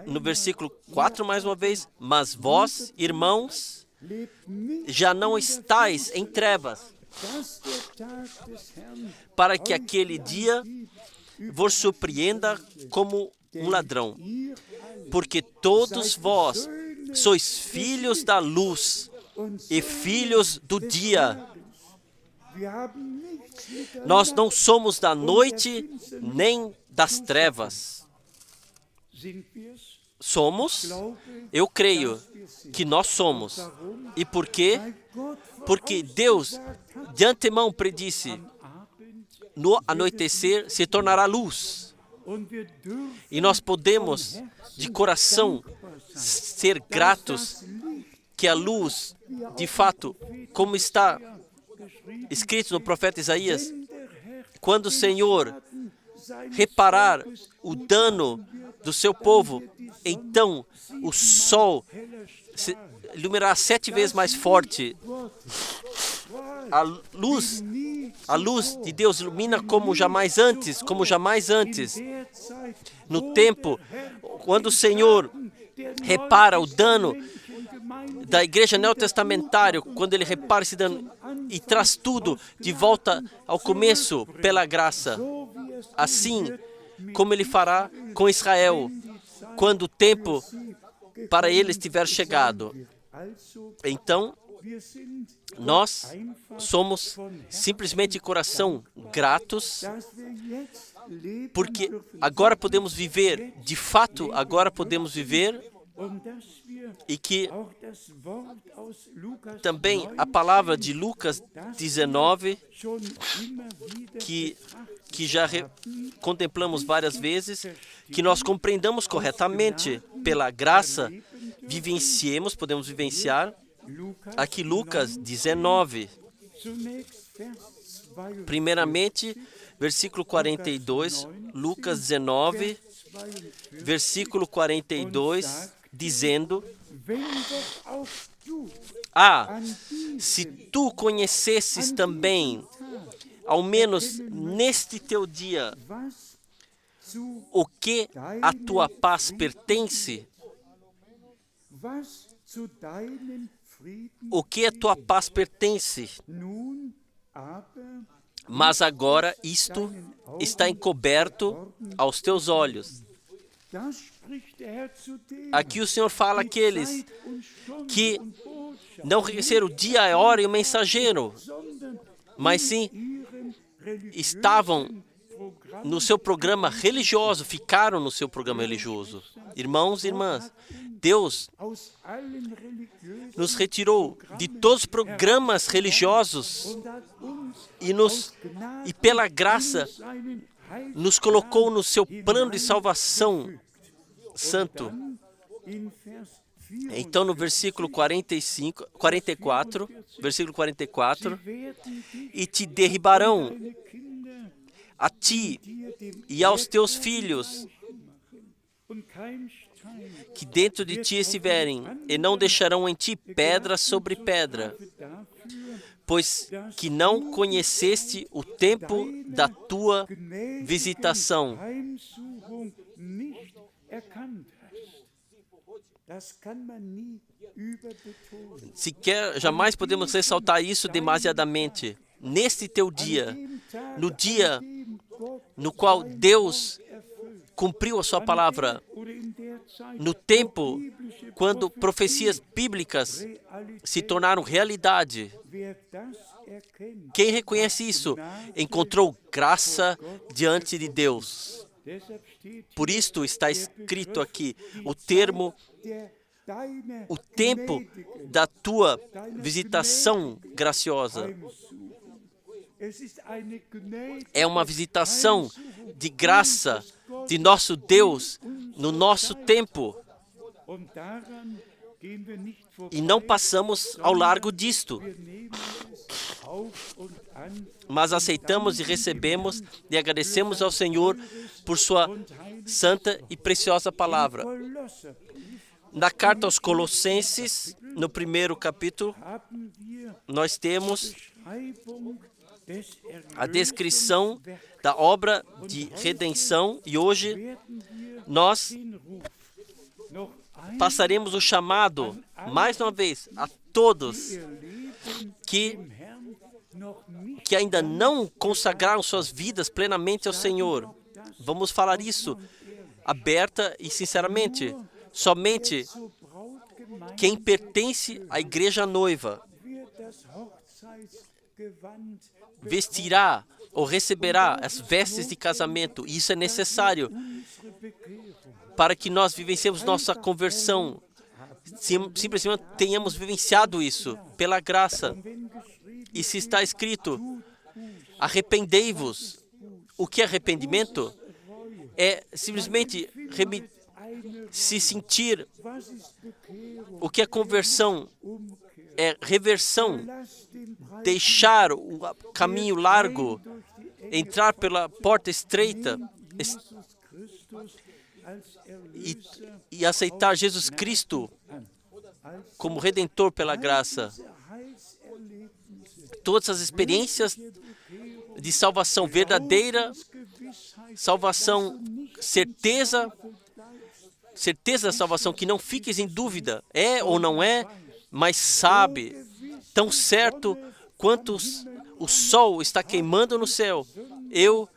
no versículo 4 mais uma vez, mas vós, irmãos, já não estáis em trevas, para que aquele dia vos surpreenda como um ladrão. Porque todos vós sois filhos da luz e filhos do dia. Nós não somos da noite nem das trevas. Somos? Eu creio que nós somos. E por quê? Porque Deus de antemão predisse, no anoitecer se tornará luz. E nós podemos, de coração, ser gratos que a luz, de fato, como está escrito no profeta Isaías, quando o Senhor reparar o dano do seu povo, então o sol se iluminará 7 vezes mais forte. A luz de Deus ilumina como jamais antes, No tempo, quando o Senhor repara o dano da igreja neotestamentária, quando Ele repara esse dano e traz tudo de volta ao começo pela graça, assim como Ele fará com Israel, quando o tempo para eles tiver chegado. Então, nós somos simplesmente de coração gratos, porque agora podemos viver, de fato, agora podemos viver e que também a palavra de Lucas 19, que já contemplamos várias vezes, que nós compreendamos corretamente pela graça, podemos vivenciar. Aqui Lucas 19, primeiramente, versículo 42, Lucas 19, versículo 42, dizendo: se tu conhecesses também, ao menos neste teu dia, o que a tua paz pertence, o que a tua paz pertence, mas agora isto está encoberto aos teus olhos. Aqui o Senhor fala àqueles que não reconheceram o dia, a hora e o mensageiro, mas sim estavam no seu programa religioso, ficaram no seu programa religioso. Irmãos e irmãs, Deus nos retirou de todos os programas religiosos e pela graça nos colocou no seu plano de salvação santo. Então, no versículo 44, e te derribarão a ti e aos teus filhos, que dentro de ti estiverem, e não deixarão em ti pedra sobre pedra, pois que não conheceste o tempo da tua visitação. Jamais podemos ressaltar isso demasiadamente. Neste teu dia, no dia no qual Deus cumpriu a sua palavra, no tempo quando profecias bíblicas se tornaram realidade. Quem reconhece isso encontrou graça diante de Deus. Por isto está escrito aqui o tempo da tua visitação graciosa. É uma visitação de graça de nosso Deus no nosso tempo. E não passamos ao largo disto, mas aceitamos e recebemos e agradecemos ao Senhor por sua santa e preciosa palavra. Na carta aos Colossenses, no primeiro capítulo, nós temos a descrição da obra de redenção, e hoje nós passaremos o chamado, mais uma vez, a todos que ainda não consagraram suas vidas plenamente ao Senhor. Vamos falar isso aberta e sinceramente. Somente quem pertence à igreja noiva vestirá ou receberá as vestes de casamento. E isso é necessário para que nós vivenciemos nossa conversão. Simplesmente tenhamos vivenciado isso pela graça. E se está escrito, arrependei-vos. O que é arrependimento? É simplesmente se sentir. O que é conversão? É reversão. Deixar o caminho largo, entrar pela porta estreita e aceitar Jesus Cristo como Redentor pela graça. Todas as experiências de salvação verdadeira, salvação, certeza da salvação, que não fiques em dúvida, é ou não é, mas sabe, tão certo quanto o sol está queimando no céu, eu,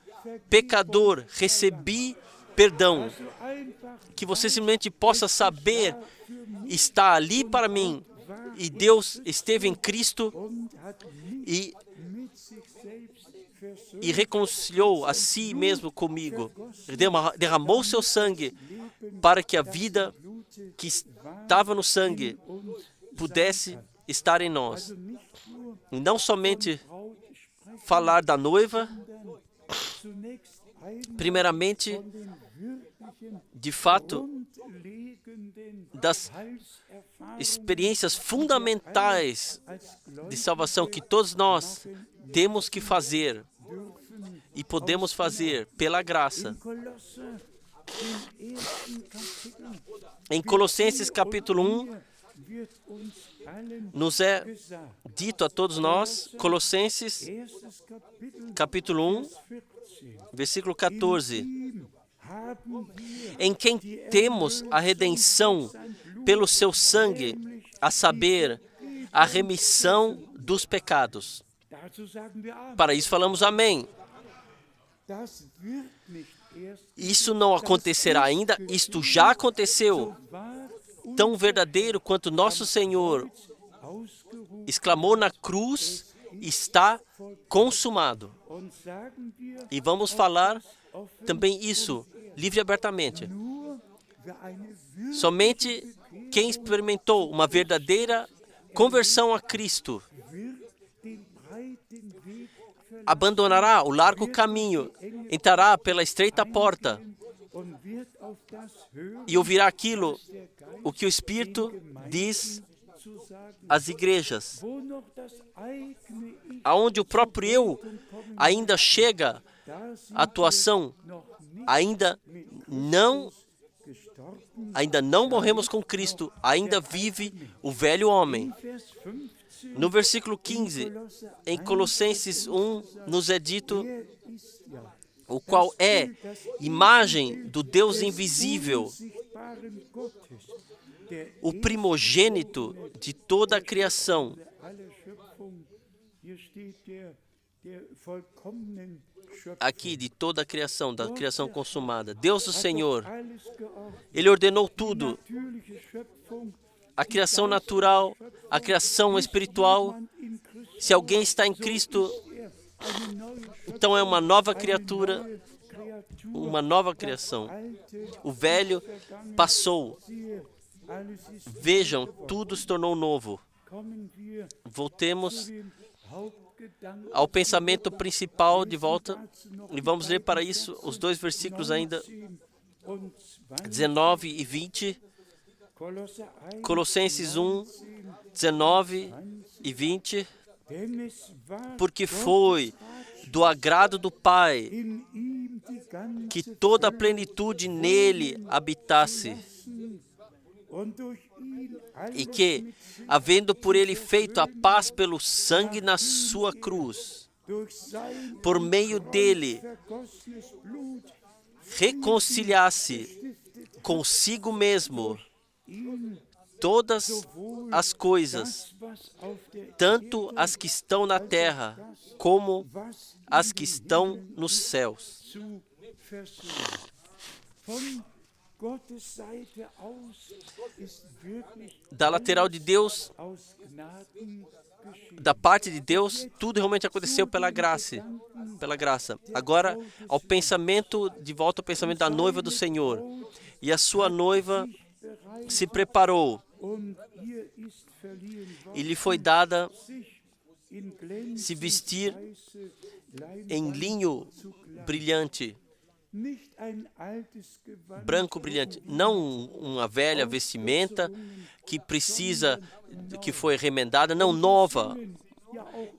pecador, recebi perdão. Que você simplesmente possa saber, está ali para mim, e Deus esteve em Cristo e reconciliou a si mesmo comigo. Derramou seu sangue para que a vida que estava no sangue pudesse estar em nós. E não somente falar da noiva, primeiramente, de fato, das experiências fundamentais de salvação que todos nós temos que fazer e podemos fazer pela graça. Em Colossenses capítulo 1, nos é dito a todos nós, Colossenses capítulo 1, versículo 14, em quem temos a redenção pelo seu sangue, a saber, a remissão dos pecados. Para isso falamos amém. Isso não acontecerá ainda, isto já aconteceu. Tão verdadeiro quanto nosso Senhor exclamou na cruz, está consumado. E vamos falar também isso, livre e abertamente. Somente quem experimentou uma verdadeira conversão a Cristo abandonará o largo caminho, entrará pela estreita porta e ouvirá aquilo, o que o Espírito diz às igrejas, aonde o próprio eu ainda chega à atuação, ainda não morremos com Cristo, ainda vive o velho homem. No versículo 15, em Colossenses 1, nos é dito, o qual é imagem do Deus invisível, o primogênito de toda a criação. Aqui, de toda a criação, da criação consumada. Deus o Senhor, Ele ordenou tudo. A criação natural, a criação espiritual. Se alguém está em Cristo, então é uma nova criatura, uma nova criação. O velho passou. Vejam, tudo se tornou novo. Voltemos ao pensamento principal de volta e vamos ler para isso os dois versículos ainda, 19 e 20. Colossenses 1, 19 e 20. Porque foi do agrado do Pai que toda a plenitude nele habitasse, e que, havendo por ele feito a paz pelo sangue na sua cruz, por meio dele reconciliasse consigo mesmo todas as coisas, tanto as que estão na terra como as que estão nos céus. Da lateral de Deus, da parte de Deus, tudo realmente aconteceu pela graça. Agora, ao pensamento, de volta ao pensamento da noiva do Senhor. E a sua noiva se preparou e lhe foi dada se vestir em linho brilhante, branco brilhante, não uma velha vestimenta que foi remendada, não, nova.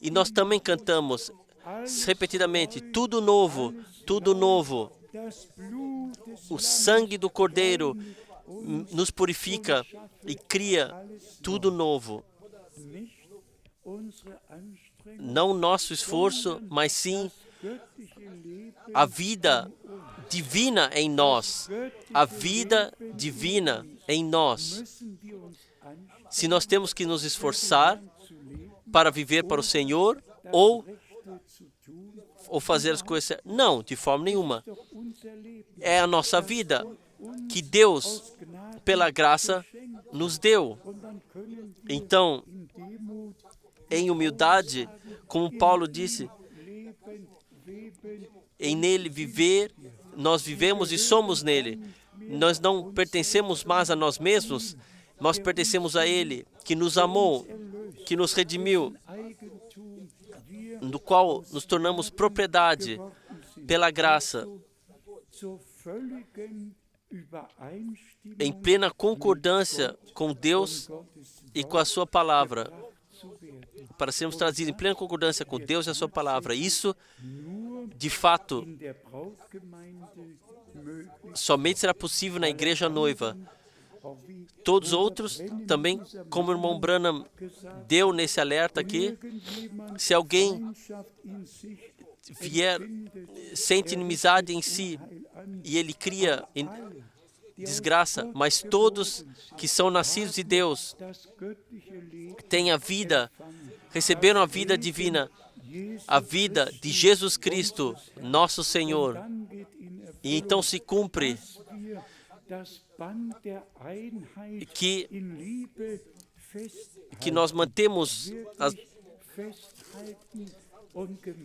E nós também cantamos repetidamente, tudo novo, tudo novo. O sangue do Cordeiro nos purifica e cria tudo novo. Não nosso esforço, mas sim a vida divina em nós. A vida divina em nós. Se nós temos que nos esforçar para viver para o Senhor ou fazer as coisas... Não, de forma nenhuma. É a nossa vida que Deus, pela graça, nos deu. Então, em humildade, como Paulo disse, em nele viver, nós vivemos e somos nele. Nós não pertencemos mais a nós mesmos, nós pertencemos a Ele, que nos amou, que nos redimiu, no qual nos tornamos propriedade pela graça, em plena concordância com Deus e com a sua palavra, para sermos trazidos em plena concordância com Deus e a sua palavra. Isso, de fato, somente será possível na igreja noiva. Todos os outros, também, como o irmão Branham deu nesse alerta aqui, se alguém sente inimizade em si e ele cria desgraça, mas todos que são nascidos de Deus têm a vida, receberam a vida divina, a vida de Jesus Cristo, nosso Senhor. E então se cumpre que nós mantemos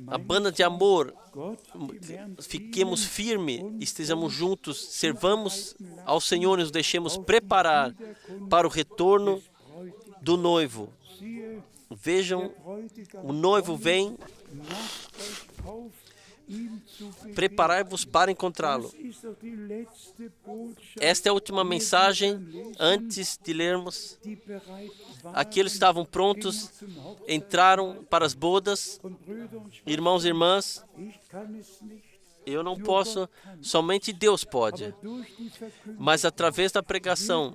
a banda de amor, fiquemos firmes, estejamos juntos, servamos ao Senhor e nos deixemos preparar para o retorno do noivo. Vejam, o noivo vem, preparai-vos para encontrá-lo. Esta é a última mensagem antes de lermos. Aqueles que estavam prontos entraram para as bodas. Irmãos e irmãs, eu não posso, somente Deus pode. Mas através da pregação,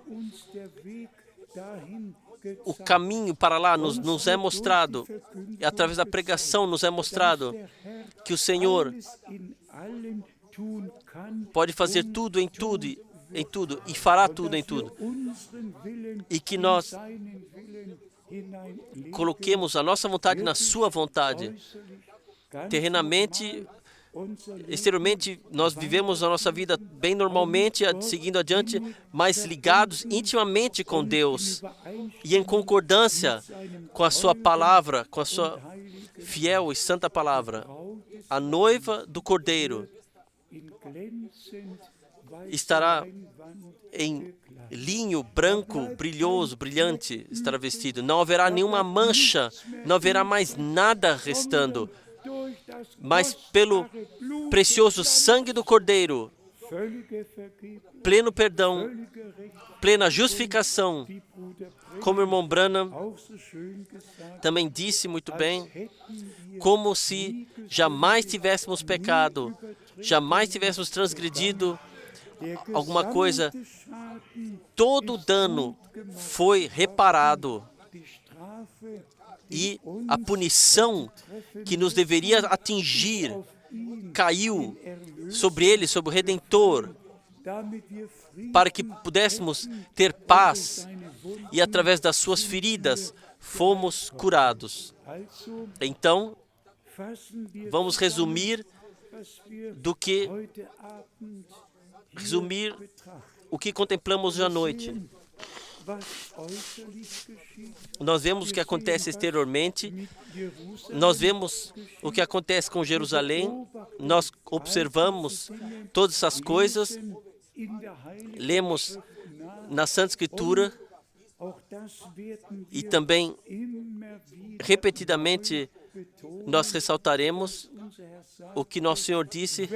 o caminho para lá nos é mostrado. E através da pregação nos é mostrado que o Senhor pode fazer tudo em tudo, e fará tudo em tudo. E que nós coloquemos a nossa vontade na sua vontade. Terrenamente, exteriormente, nós vivemos a nossa vida bem normalmente, seguindo adiante, mas ligados intimamente com Deus e em concordância com a sua palavra, com a sua fiel e santa palavra. A noiva do Cordeiro estará em linho branco, brilhoso, brilhante, estará vestido. Não haverá nenhuma mancha, não haverá mais nada restando. Mas pelo precioso sangue do Cordeiro, pleno perdão, plena justificação, como o irmão Branham também disse muito bem, como se jamais tivéssemos pecado, jamais tivéssemos transgredido alguma coisa, todo o dano foi reparado e a punição que nos deveria atingir caiu sobre ele, sobre o Redentor, para que pudéssemos ter paz e através das suas feridas fomos curados. Então, vamos resumir o que contemplamos hoje à noite. Nós vemos o que acontece exteriormente, nós vemos o que acontece com Jerusalém, nós observamos todas essas coisas, lemos na Santa Escritura e também repetidamente nós ressaltaremos o que nosso Senhor disse: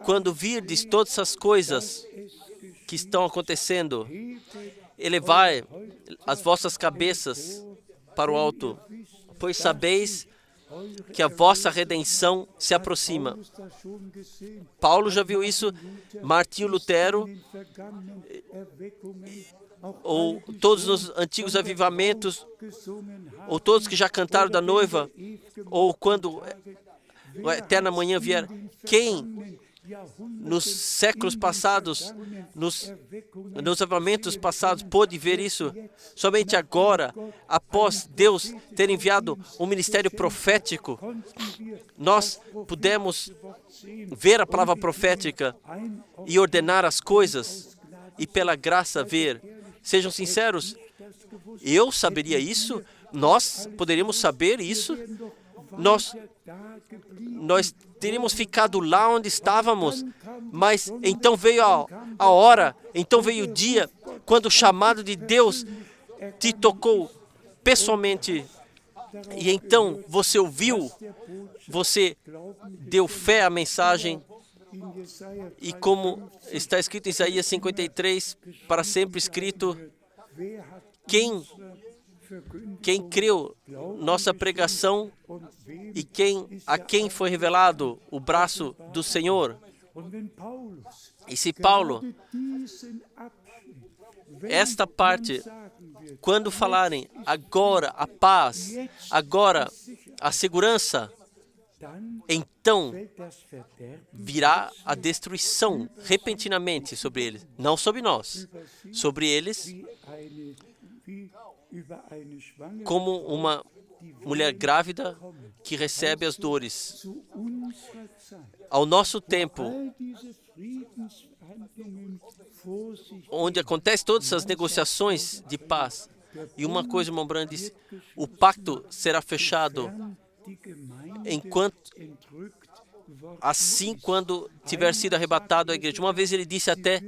quando virdes todas essas coisas que estão acontecendo, elevai as vossas cabeças para o alto, pois sabeis que a vossa redenção se aproxima. Paulo já viu isso, Martinho Lutero, ou todos os antigos avivamentos, ou todos que já cantaram da noiva, ou quando a eterna manhã vier. Quem nos séculos passados, nos avivamentos passados, pôde ver isso? Somente agora, após Deus ter enviado um ministério profético, nós pudemos ver a palavra profética e ordenar as coisas, e pela graça ver. Sejam sinceros, eu saberia isso? Nós poderíamos saber isso? Nós teríamos ficado lá onde estávamos, Mas então veio a hora, então veio o dia, quando o chamado de Deus te tocou pessoalmente. E então você ouviu, você deu fé à mensagem. E como está escrito em Isaías 53, para sempre escrito, quem creu nossa pregação e a quem foi revelado o braço do Senhor. E se Paulo, esta parte, quando falarem agora a paz, agora a segurança, então virá a destruição repentinamente sobre eles, não sobre nós, sobre eles, como uma mulher grávida que recebe as dores. Ao nosso tempo, onde acontecem todas essas negociações de paz, e uma coisa, irmão Branham disse, o pacto será fechado assim quando tiver sido arrebatado a igreja. Uma vez ele disse até,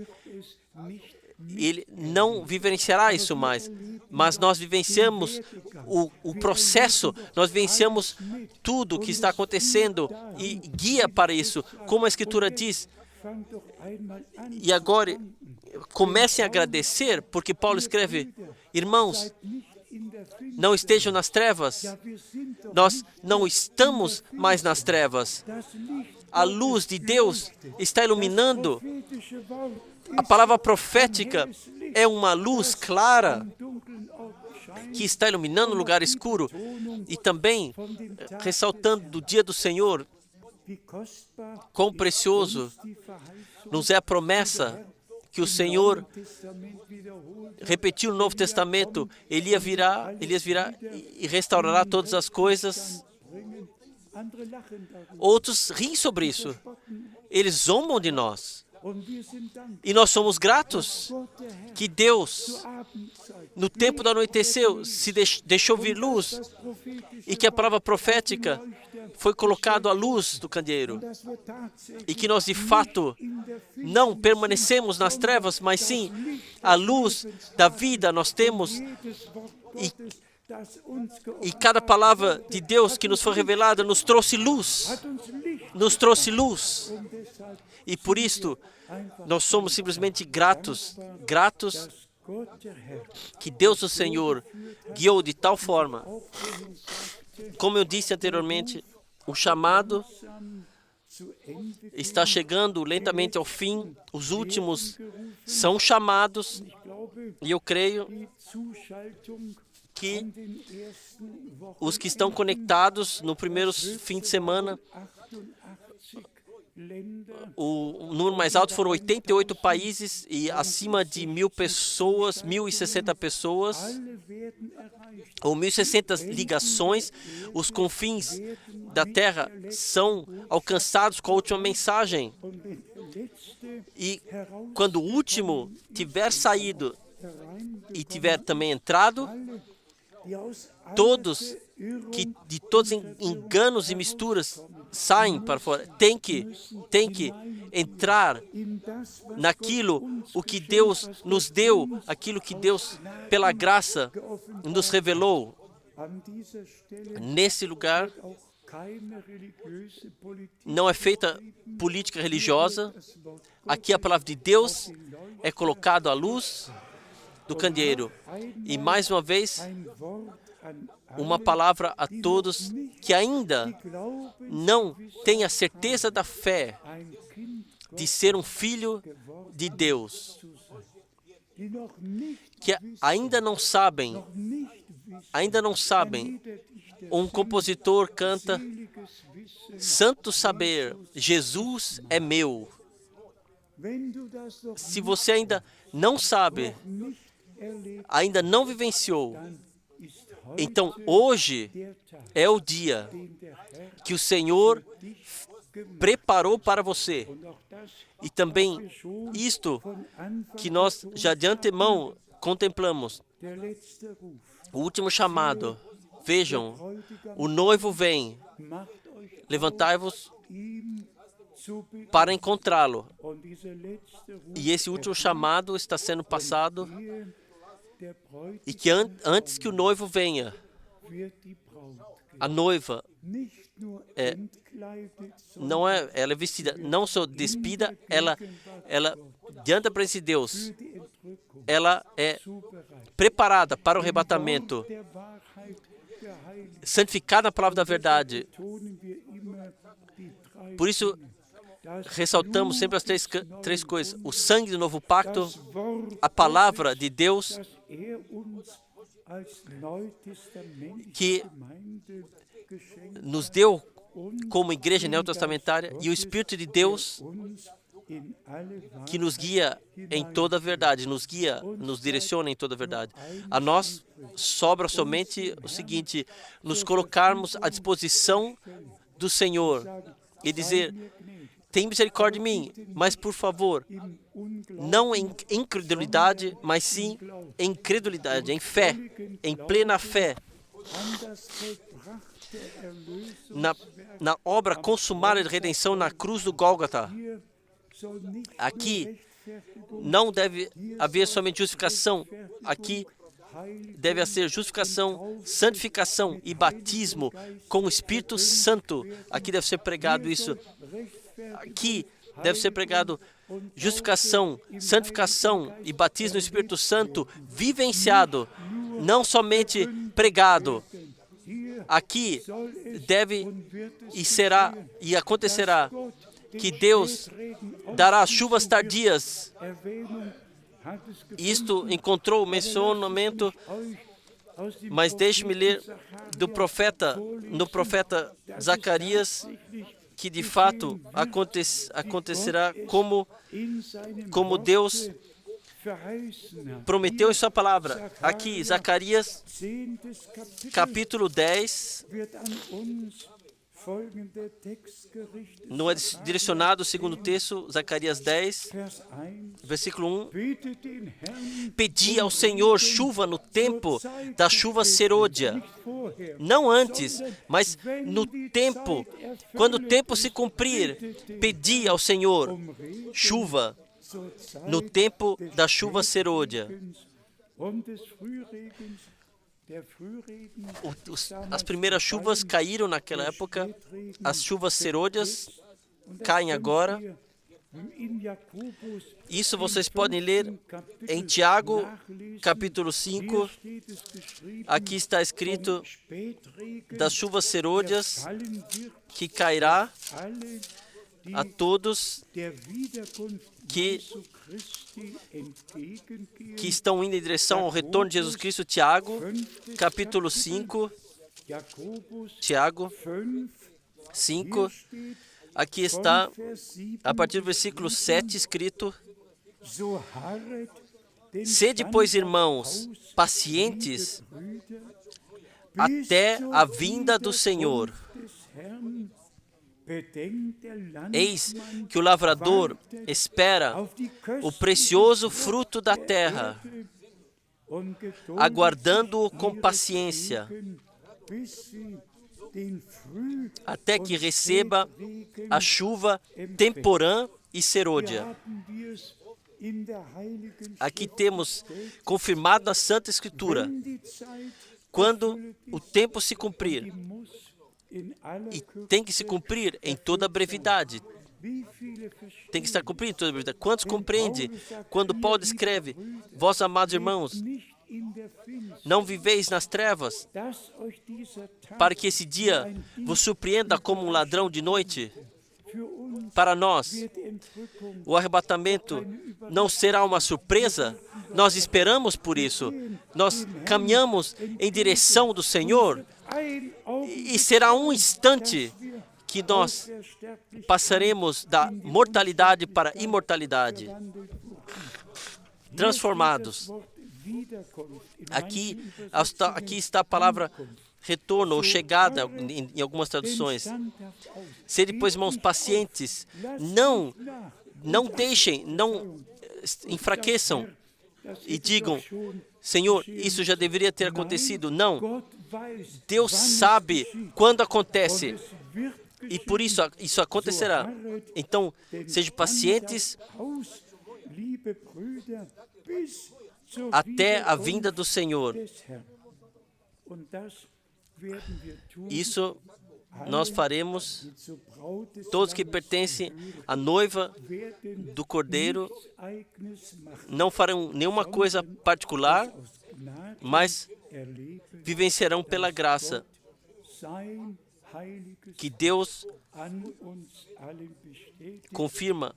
ele não vivenciará isso mais, mas nós vivenciamos o processo, nós vivenciamos tudo o que está acontecendo e guia para isso, como a Escritura diz. E agora, comecem a agradecer, porque Paulo escreve, irmãos, não estejam nas trevas. Nós não estamos mais nas trevas. A luz de Deus está iluminando. A palavra profética é uma luz clara que está iluminando o lugar escuro. E também ressaltando do dia do Senhor, quão precioso nos é a promessa que o Senhor repetiu no Novo Testamento. Elias virá e restaurará todas as coisas. Outros riem sobre isso. Eles zombam de nós. E nós somos gratos que Deus, no tempo do anoitecer, se deixou vir luz e que a palavra profética foi colocada à luz do candeeiro. E que nós, de fato, não permanecemos nas trevas, mas sim a luz da vida nós temos. E cada palavra de Deus que nos foi revelada nos trouxe luz. Nos trouxe luz. E por isto, nós somos simplesmente gratos que Deus, o Senhor, guiou de tal forma. Como eu disse anteriormente, o chamado está chegando lentamente ao fim. Os últimos são chamados. E eu creio que os que estão conectados no primeiro fim de semana, o número mais alto foram 88 países e acima de 1.000 pessoas, 1.060 pessoas, ou 1.060 ligações. Os confins da terra são alcançados com a última mensagem. E quando o último tiver saído e tiver também entrado, todos que de todos enganos e misturas saem para fora, tem que entrar naquilo o que Deus nos deu, aquilo que Deus, pela graça, nos revelou. Nesse lugar, não é feita política religiosa. Aqui a palavra de Deus é colocada à luz do candeeiro. E mais uma vez, uma palavra a todos que ainda não têm a certeza da fé de ser um filho de Deus, que ainda não sabem. Um compositor canta: santo saber, Jesus é meu. Se você ainda não sabe, ainda não vivenciou, então hoje é o dia que o Senhor preparou para você. E também isto que nós já de antemão contemplamos, o último chamado. Vejam, o noivo vem, levantai-vos para encontrá-lo. E esse último chamado está sendo passado, e que antes que o noivo venha, a noiva ela é vestida, não só despida, ela diante da presença de Deus, ela é preparada para o arrebatamento, santificada na palavra da verdade. Por isso, ressaltamos sempre as três coisas: o sangue do novo pacto, a palavra de Deus, que nos deu como igreja neotestamentária, e o Espírito de Deus, que nos guia em toda a verdade, nos direciona em toda a verdade. A nós sobra somente o seguinte: nos colocarmos à disposição do Senhor e dizer: tem misericórdia de mim, mas por favor, não em incredulidade, mas sim em credulidade, em fé, em plena fé, na obra consumada de redenção na cruz do Gólgota. Aqui não deve haver somente justificação, aqui deve haver justificação, santificação e batismo com o Espírito Santo. Aqui deve ser pregado isso. Aqui deve ser pregado justificação, santificação e batismo no Espírito Santo, vivenciado, não somente pregado. Aqui deve e será e acontecerá que Deus dará chuvas tardias. Isto encontrou mencionamento, mas deixe-me ler no profeta Zacarias, que de fato acontecerá como Deus prometeu em sua palavra. Aqui, Zacarias, capítulo 10, não é direcionado o segundo texto, Zacarias 10, versículo 1. Pedi ao Senhor chuva no tempo da chuva serôdia, não antes, mas no tempo, quando o tempo se cumprir. Pedi ao Senhor chuva no tempo da chuva serôdia. As primeiras chuvas caíram naquela época, as chuvas serôdias caem agora. Isso vocês podem ler em Tiago, capítulo 5. Aqui está escrito das chuvas serôdias que cairá a todos que estão indo em direção ao retorno de Jesus Cristo. Tiago, capítulo 5. Tiago 5. Aqui está, a partir do versículo 7, escrito: sede, pois, irmãos, pacientes até a vinda do Senhor. Eis que o lavrador espera o precioso fruto da terra, aguardando-o com paciência, até que receba a chuva temporã e serôdia. Aqui temos confirmado na Santa Escritura, quando o tempo se cumprir, e tem que se cumprir em toda a brevidade. Tem que estar cumprido em toda a brevidade. Quantos compreendem quando Paulo escreve: vós, amados irmãos, não viveis nas trevas, para que esse dia vos surpreenda como um ladrão de noite? Para nós, o arrebatamento não será uma surpresa. Nós esperamos por isso. Nós caminhamos em direção do Senhor, e será um instante que nós passaremos da mortalidade para a imortalidade, transformados. Aqui está a palavra retorno ou chegada em algumas traduções. Sede, pois, irmãos, pacientes, não deixem, não enfraqueçam e digam: Senhor, isso já deveria ter acontecido. Não. Deus sabe quando acontece, E por isso acontecerá. Então, sejam pacientes até a vinda do Senhor. Isso nós faremos. Todos que pertencem à noiva do Cordeiro não farão nenhuma coisa particular, mas vivenciarão pela graça que Deus confirma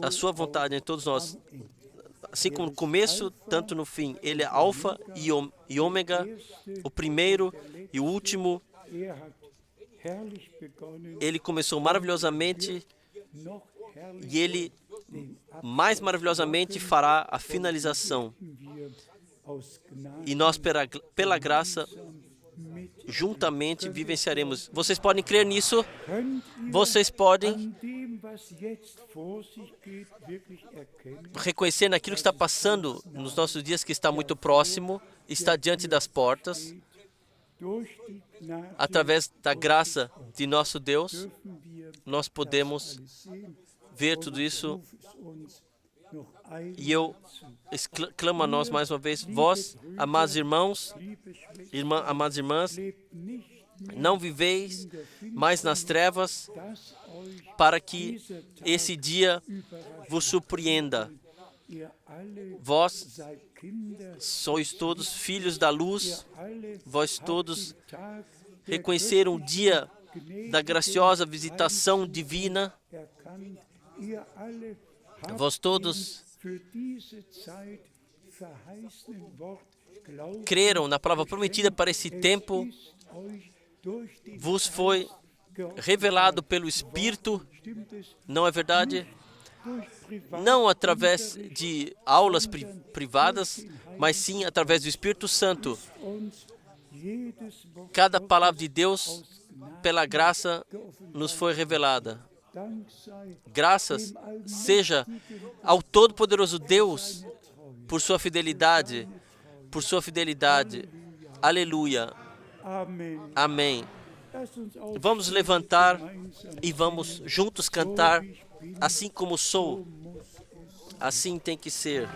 a sua vontade em todos nós. Assim como no começo, tanto no fim. Ele é alfa e ômega, o primeiro e o último. Ele começou maravilhosamente e Ele mais maravilhosamente fará a finalização. E nós, pela graça, juntamente vivenciaremos. Vocês podem crer nisso? Vocês podem reconhecer naquilo que está passando nos nossos dias, que está muito próximo, está diante das portas. Através da graça de nosso Deus, nós podemos ver tudo isso. E eu clamo a nós mais uma vez, vós, amados irmãos, amadas irmãs, não viveis mais nas trevas, para que esse dia vos surpreenda. Vós sois todos filhos da luz, vós todos reconheceram o dia da graciosa visitação divina, vós todos creram na palavra prometida para esse tempo, vos foi revelado pelo Espírito, não é verdade? Não através de aulas privadas, mas sim através do Espírito Santo. Cada palavra de Deus, pela graça, nos foi revelada. Graças seja ao Todo-Poderoso Deus por sua fidelidade, Aleluia. Amém. Vamos levantar e vamos juntos cantar. Assim como sou, assim tem que ser.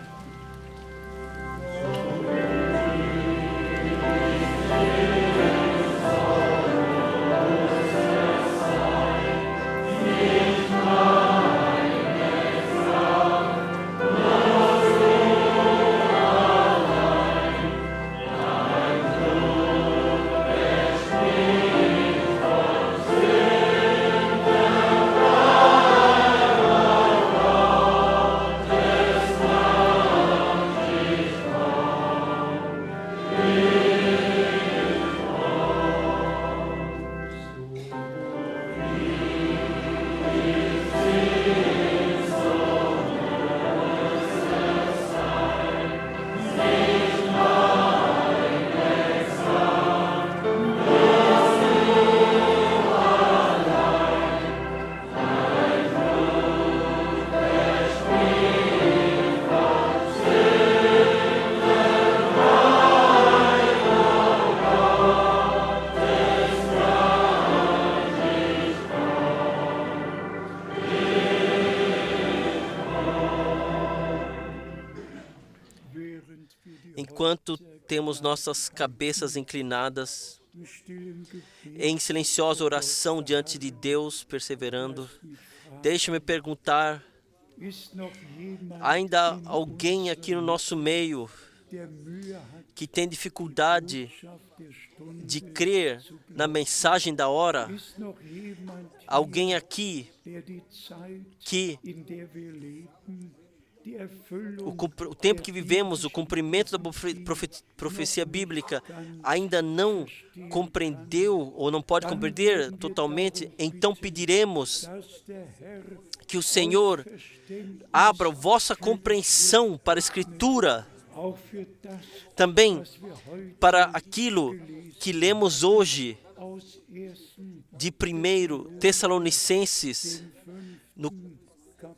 Enquanto temos nossas cabeças inclinadas, em silenciosa oração diante de Deus, perseverando, deixe-me perguntar, ainda há alguém aqui no nosso meio que tem dificuldade de crer na mensagem da hora? Alguém aqui que o tempo que vivemos, o cumprimento da profecia bíblica, ainda não compreendeu ou não pode compreender totalmente? Então pediremos que o Senhor abra a vossa compreensão para a Escritura, também para aquilo que lemos hoje de 1 Tessalonicenses, no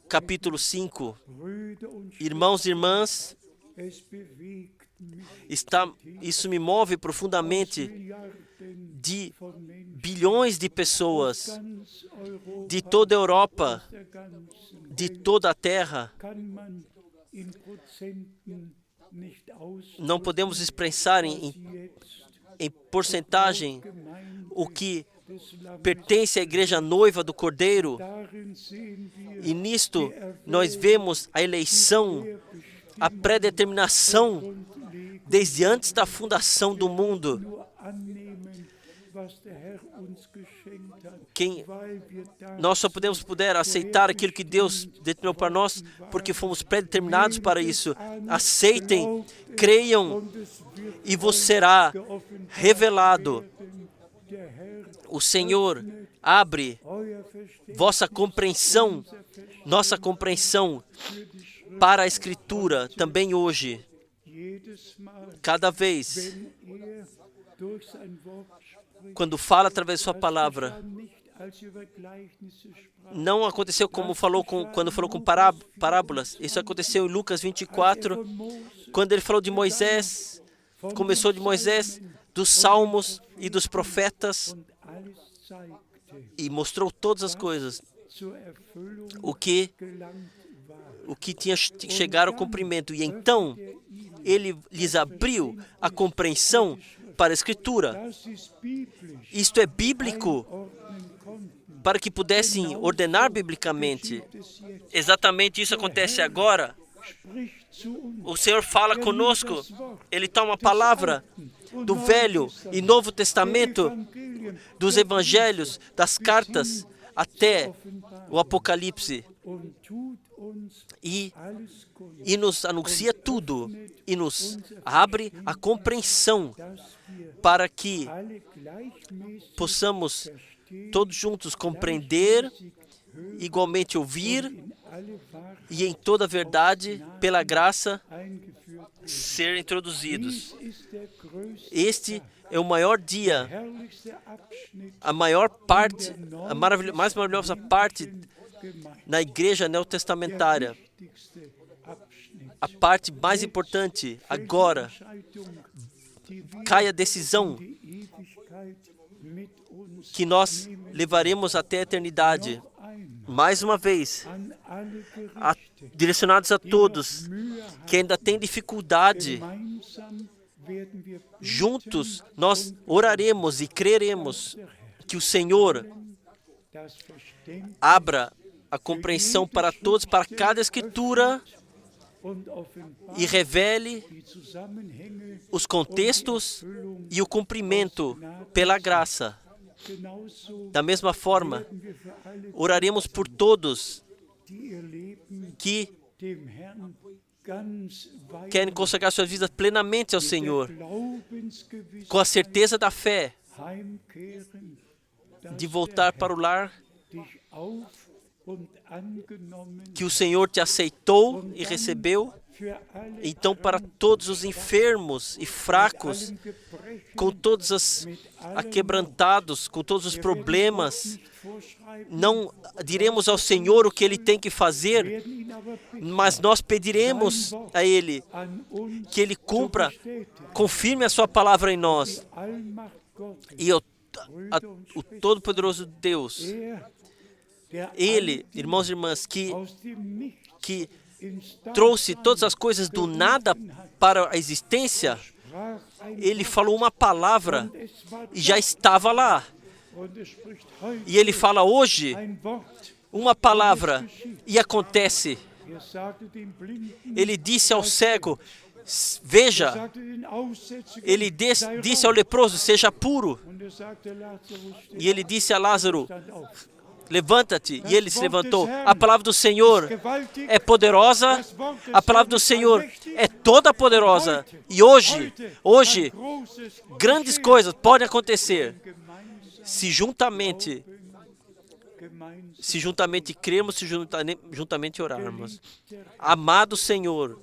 capítulo 5. Irmãos e irmãs, isso me move profundamente. de bilhões de pessoas de toda a Europa, de toda a Terra. Não podemos expressar em porcentagem o que pertence à igreja noiva do Cordeiro. E nisto nós vemos a eleição, a predeterminação desde antes da fundação do mundo. Nós só podemos aceitar aquilo que Deus determinou para nós, porque fomos predeterminados para isso. Aceitem, creiam, e vos será revelado. O Senhor abre vossa compreensão, nossa compreensão para a Escritura também hoje. Cada vez, quando fala através de sua palavra, não aconteceu como quando falou com parábolas. Isso aconteceu em Lucas 24, quando ele falou de Moisés, começou de Moisés, dos Salmos e dos profetas, e mostrou todas as coisas, o que tinha chegado ao cumprimento. E então, ele lhes abriu a compreensão para a Escritura. Isto é bíblico, para que pudessem ordenar biblicamente. Exatamente isso acontece agora. O Senhor fala conosco. Ele toma a palavra do Velho e Novo Testamento, dos Evangelhos, das cartas, até o Apocalipse. E nos anuncia tudo, e nos abre a compreensão para que possamos todos juntos compreender, igualmente ouvir, e em toda a verdade, pela graça, ser introduzidos. Este é o maior dia, a maior parte, mais maravilhosa parte na igreja neotestamentária. A parte mais importante agora, cai a decisão que nós levaremos até a eternidade. Mais uma vez, direcionados a todos que ainda têm dificuldade, juntos nós oraremos e creremos que o Senhor abra a compreensão para todos, para cada Escritura, e revele os contextos e o cumprimento pela graça. Da mesma forma, oraremos por todos que querem consagrar suas vidas plenamente ao Senhor, com a certeza da fé, de voltar para o lar, que o Senhor te aceitou e recebeu. Então, para todos os enfermos e fracos, com todos os aquebrantados, com todos os problemas, não diremos ao Senhor o que Ele tem que fazer, mas nós pediremos a Ele que Ele cumpra, confirme a sua palavra em nós. E o Todo-Poderoso Deus, Ele, irmãos e irmãs, que trouxe todas as coisas do nada para a existência, Ele falou uma palavra e já estava lá. E Ele fala hoje uma palavra e acontece. Ele disse ao cego, veja. Ele disse ao leproso, seja puro. E Ele disse a Lázaro, levanta-te, e ele se levantou. A palavra do Senhor é poderosa, a palavra do Senhor é toda poderosa. E hoje, grandes coisas podem acontecer se juntamente cremos, se juntamente orarmos. Amado Senhor,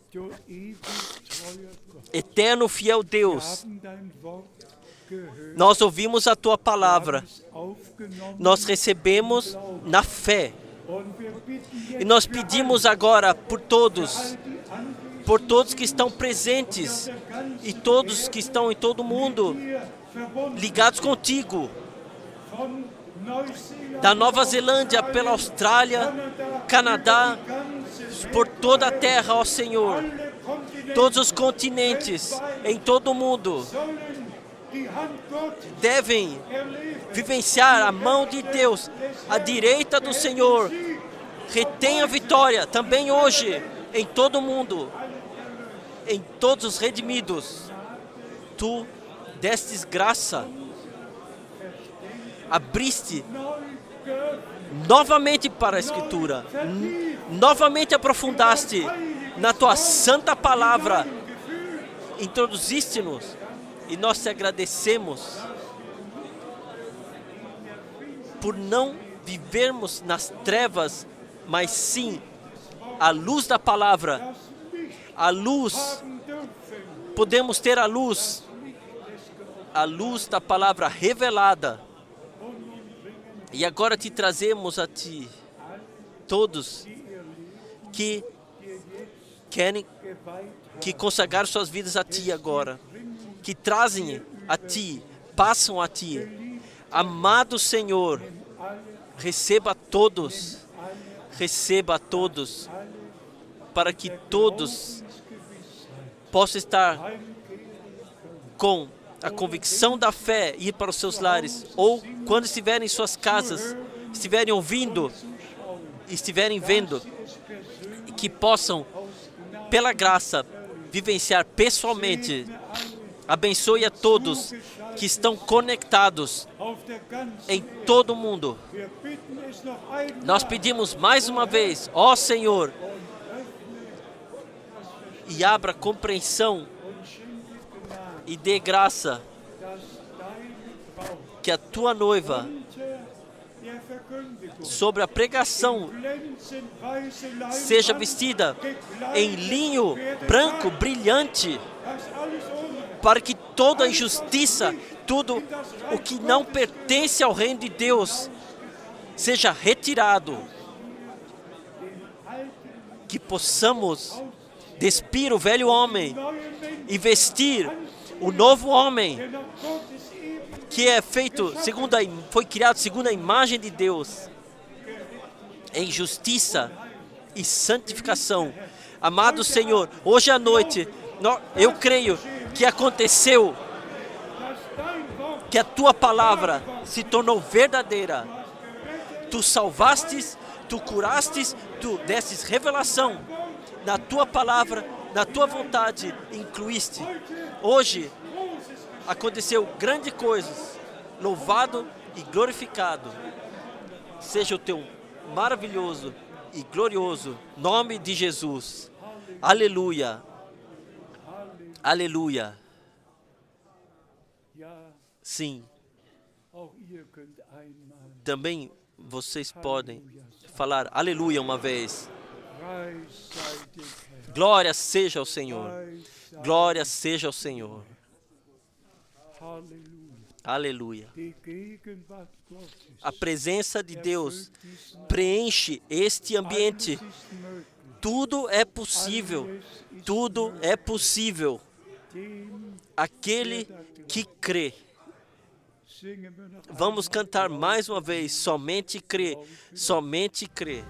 eterno fiel Deus, nós ouvimos a Tua palavra, nós recebemos na fé, e nós pedimos agora por todos que estão presentes, e todos que estão em todo o mundo, ligados contigo, da Nova Zelândia, pela Austrália, Canadá, por toda a terra, ó Senhor, todos os continentes, em todo o mundo, devem vivenciar a mão de Deus, a direita do Senhor, retém a vitória, também hoje, em todo o mundo, em todos os redimidos. Tu destes graça, abriste novamente para a Escritura, novamente aprofundaste na tua santa palavra, introduziste-nos e nós te agradecemos por não vivermos nas trevas, mas sim a luz da palavra, a luz, podemos ter a luz da palavra revelada. E agora te trazemos a ti, todos que querem consagrar suas vidas a ti agora, que trazem a ti, passam a ti. Amado Senhor, receba a todos, para que todos possam estar com a convicção da fé e ir para os seus lares, ou quando estiverem em suas casas, estiverem ouvindo, estiverem vendo, que possam, pela graça, vivenciar pessoalmente. Abençoe a todos que estão conectados em todo o mundo. Nós pedimos mais uma vez, ó Senhor, e abra compreensão e dê graça que a tua noiva, sobre a pregação, seja vestida em linho branco brilhante, para que toda injustiça, tudo o que não pertence ao reino de Deus, seja retirado. Que possamos despir o velho homem e vestir o novo homem, que é feito foi criado segundo a imagem de Deus, em justiça e santificação. Amado Senhor, hoje à noite, eu creio que aconteceu, que a tua palavra se tornou verdadeira. Tu salvastes, tu curastes, tu destes revelação na tua palavra, na tua vontade, incluíste. Hoje aconteceu grandes coisas. Louvado e glorificado seja o teu maravilhoso e glorioso nome de Jesus. Aleluia. Aleluia. Sim. Também vocês podem falar aleluia uma vez. Glória seja ao Senhor. Glória seja ao Senhor. Aleluia. A presença de Deus preenche este ambiente. Tudo é possível. Tudo é possível. Aquele que crê. Vamos cantar mais uma vez. Somente crê. Somente crê.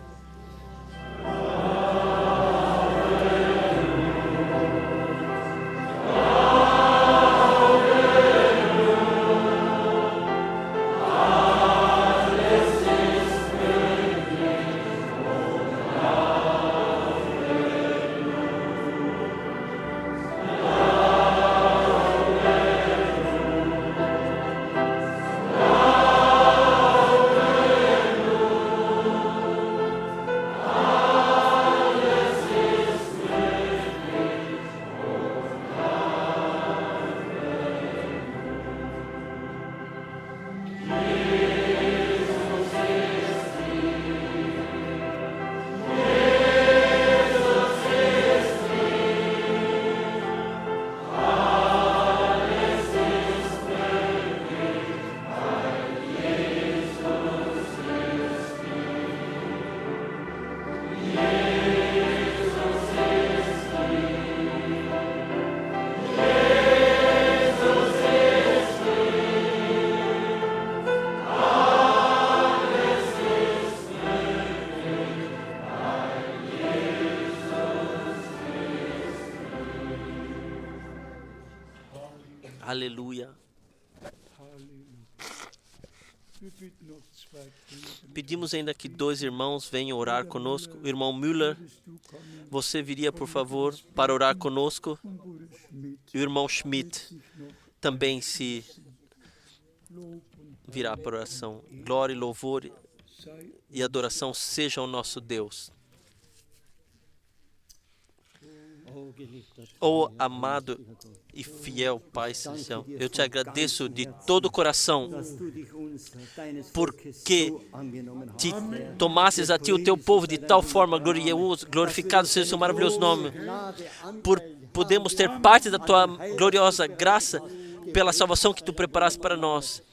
Aleluia. Pedimos ainda que 2 irmãos venham orar conosco. O irmão Müller, você viria, por favor, para orar conosco. E o irmão Schmidt também se virá para a oração. Glória, louvor e adoração sejam ao nosso Deus. Oh, amado e fiel Pai Celestial, eu te agradeço de todo o coração porque te tomasses a ti o teu povo de tal forma glorioso, glorificado seja o seu maravilhoso nome, por podemos ter parte da tua gloriosa graça pela salvação que tu preparaste para nós.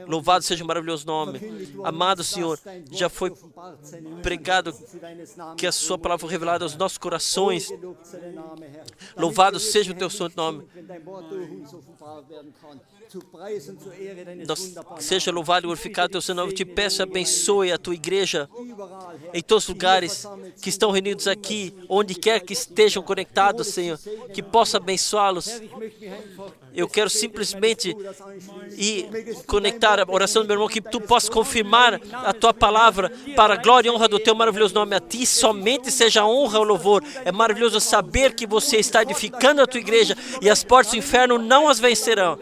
Louvado seja o maravilhoso nome. Amado Senhor, já foi pregado que a sua palavra foi revelada aos nossos corações. Louvado seja o teu santo nome. Seja louvado e glorificado o teu santo nome. Eu te peço, abençoe a tua igreja em todos os lugares que estão reunidos aqui, onde quer que estejam conectados, Senhor, que possa abençoá-los. Eu quero simplesmente conectar a oração do meu irmão, que tu possas confirmar a tua palavra para a glória e honra do teu maravilhoso nome. A ti somente seja a honra e o louvor. É maravilhoso saber que você está edificando a tua igreja e as portas do inferno não as vencerão.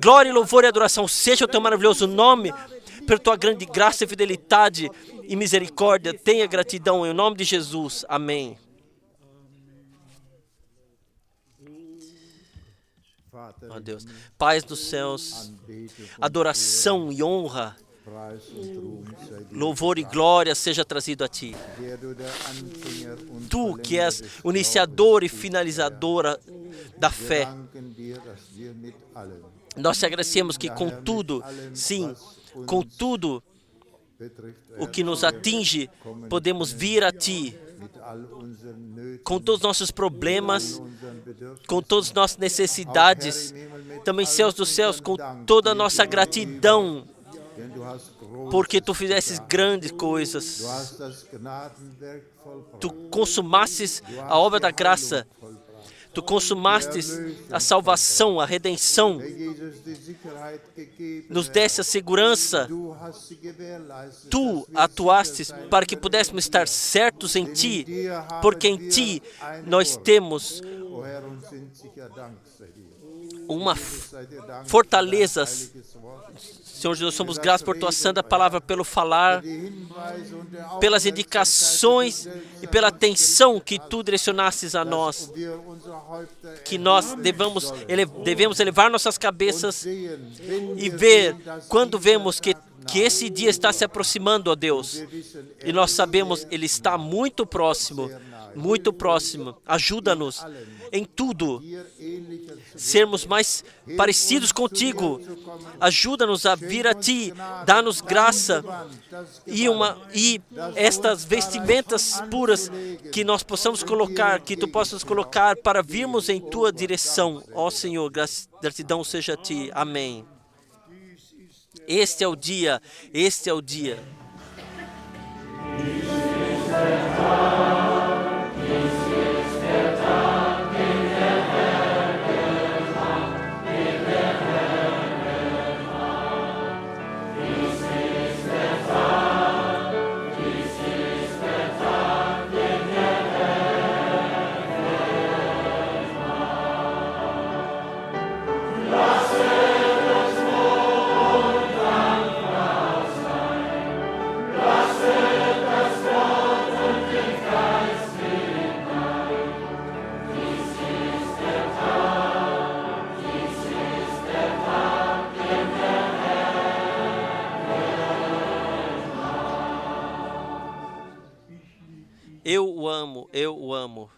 Glória, louvor e adoração seja o teu maravilhoso nome, pela tua grande graça e fidelidade e misericórdia. Tenha gratidão em nome de Jesus. Amém. Ó Deus, Pai dos céus, adoração e honra, louvor e glória seja trazido a ti. Tu que és o iniciador e finalizadora da fé. Nós te agradecemos que com tudo, sim, com tudo o que nos atinge, podemos vir a ti, com todos os nossos problemas, com todas as nossas necessidades, também céus dos céus, com toda a nossa gratidão, porque tu fizesses grandes coisas. Tu consumastes a obra da graça. Tu consumastes a salvação, a redenção. Nos deste a segurança. Tu atuastes para que pudéssemos estar certos em ti, porque em ti nós temos uma fortaleza. Senhor Jesus, somos gratos por tua santa palavra, pelo falar, pelas indicações e pela atenção que tu direcionastes a nós, que nós devemos elevar nossas cabeças e ver, quando vemos que esse dia está se aproximando, ó Deus, e nós sabemos, ele está muito próximo, muito próximo. Ajuda-nos em tudo, sermos mais parecidos contigo. Ajuda-nos a vir a ti, dá-nos graça e estas vestimentas puras que nós possamos colocar, que tu possas colocar para virmos em tua direção. Ó Senhor, gratidão seja a ti. Amém. Este é o dia, este é o dia. Eu o amo, eu o amo.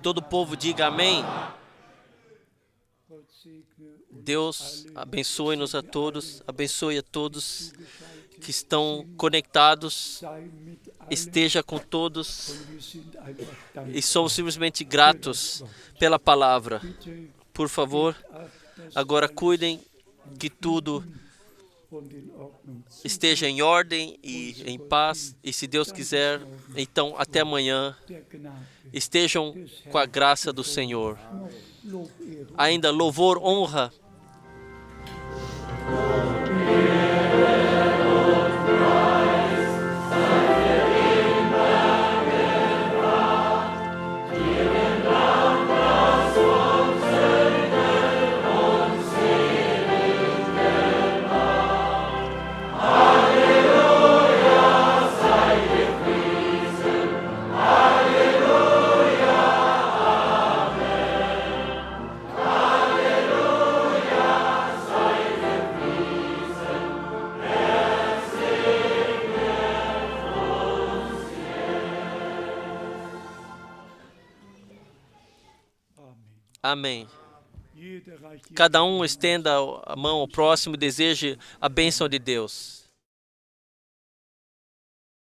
Todo o povo diga amém. Deus abençoe-nos a todos, abençoe a todos que estão conectados, esteja com todos e somos simplesmente gratos pela palavra. Por favor, agora cuidem que tudo esteja em ordem e em paz, e se Deus quiser, então até amanhã, estejam com a graça do Senhor. Ainda louvor, honra. Amém. Cada um estenda a mão ao próximo e deseje a bênção de Deus.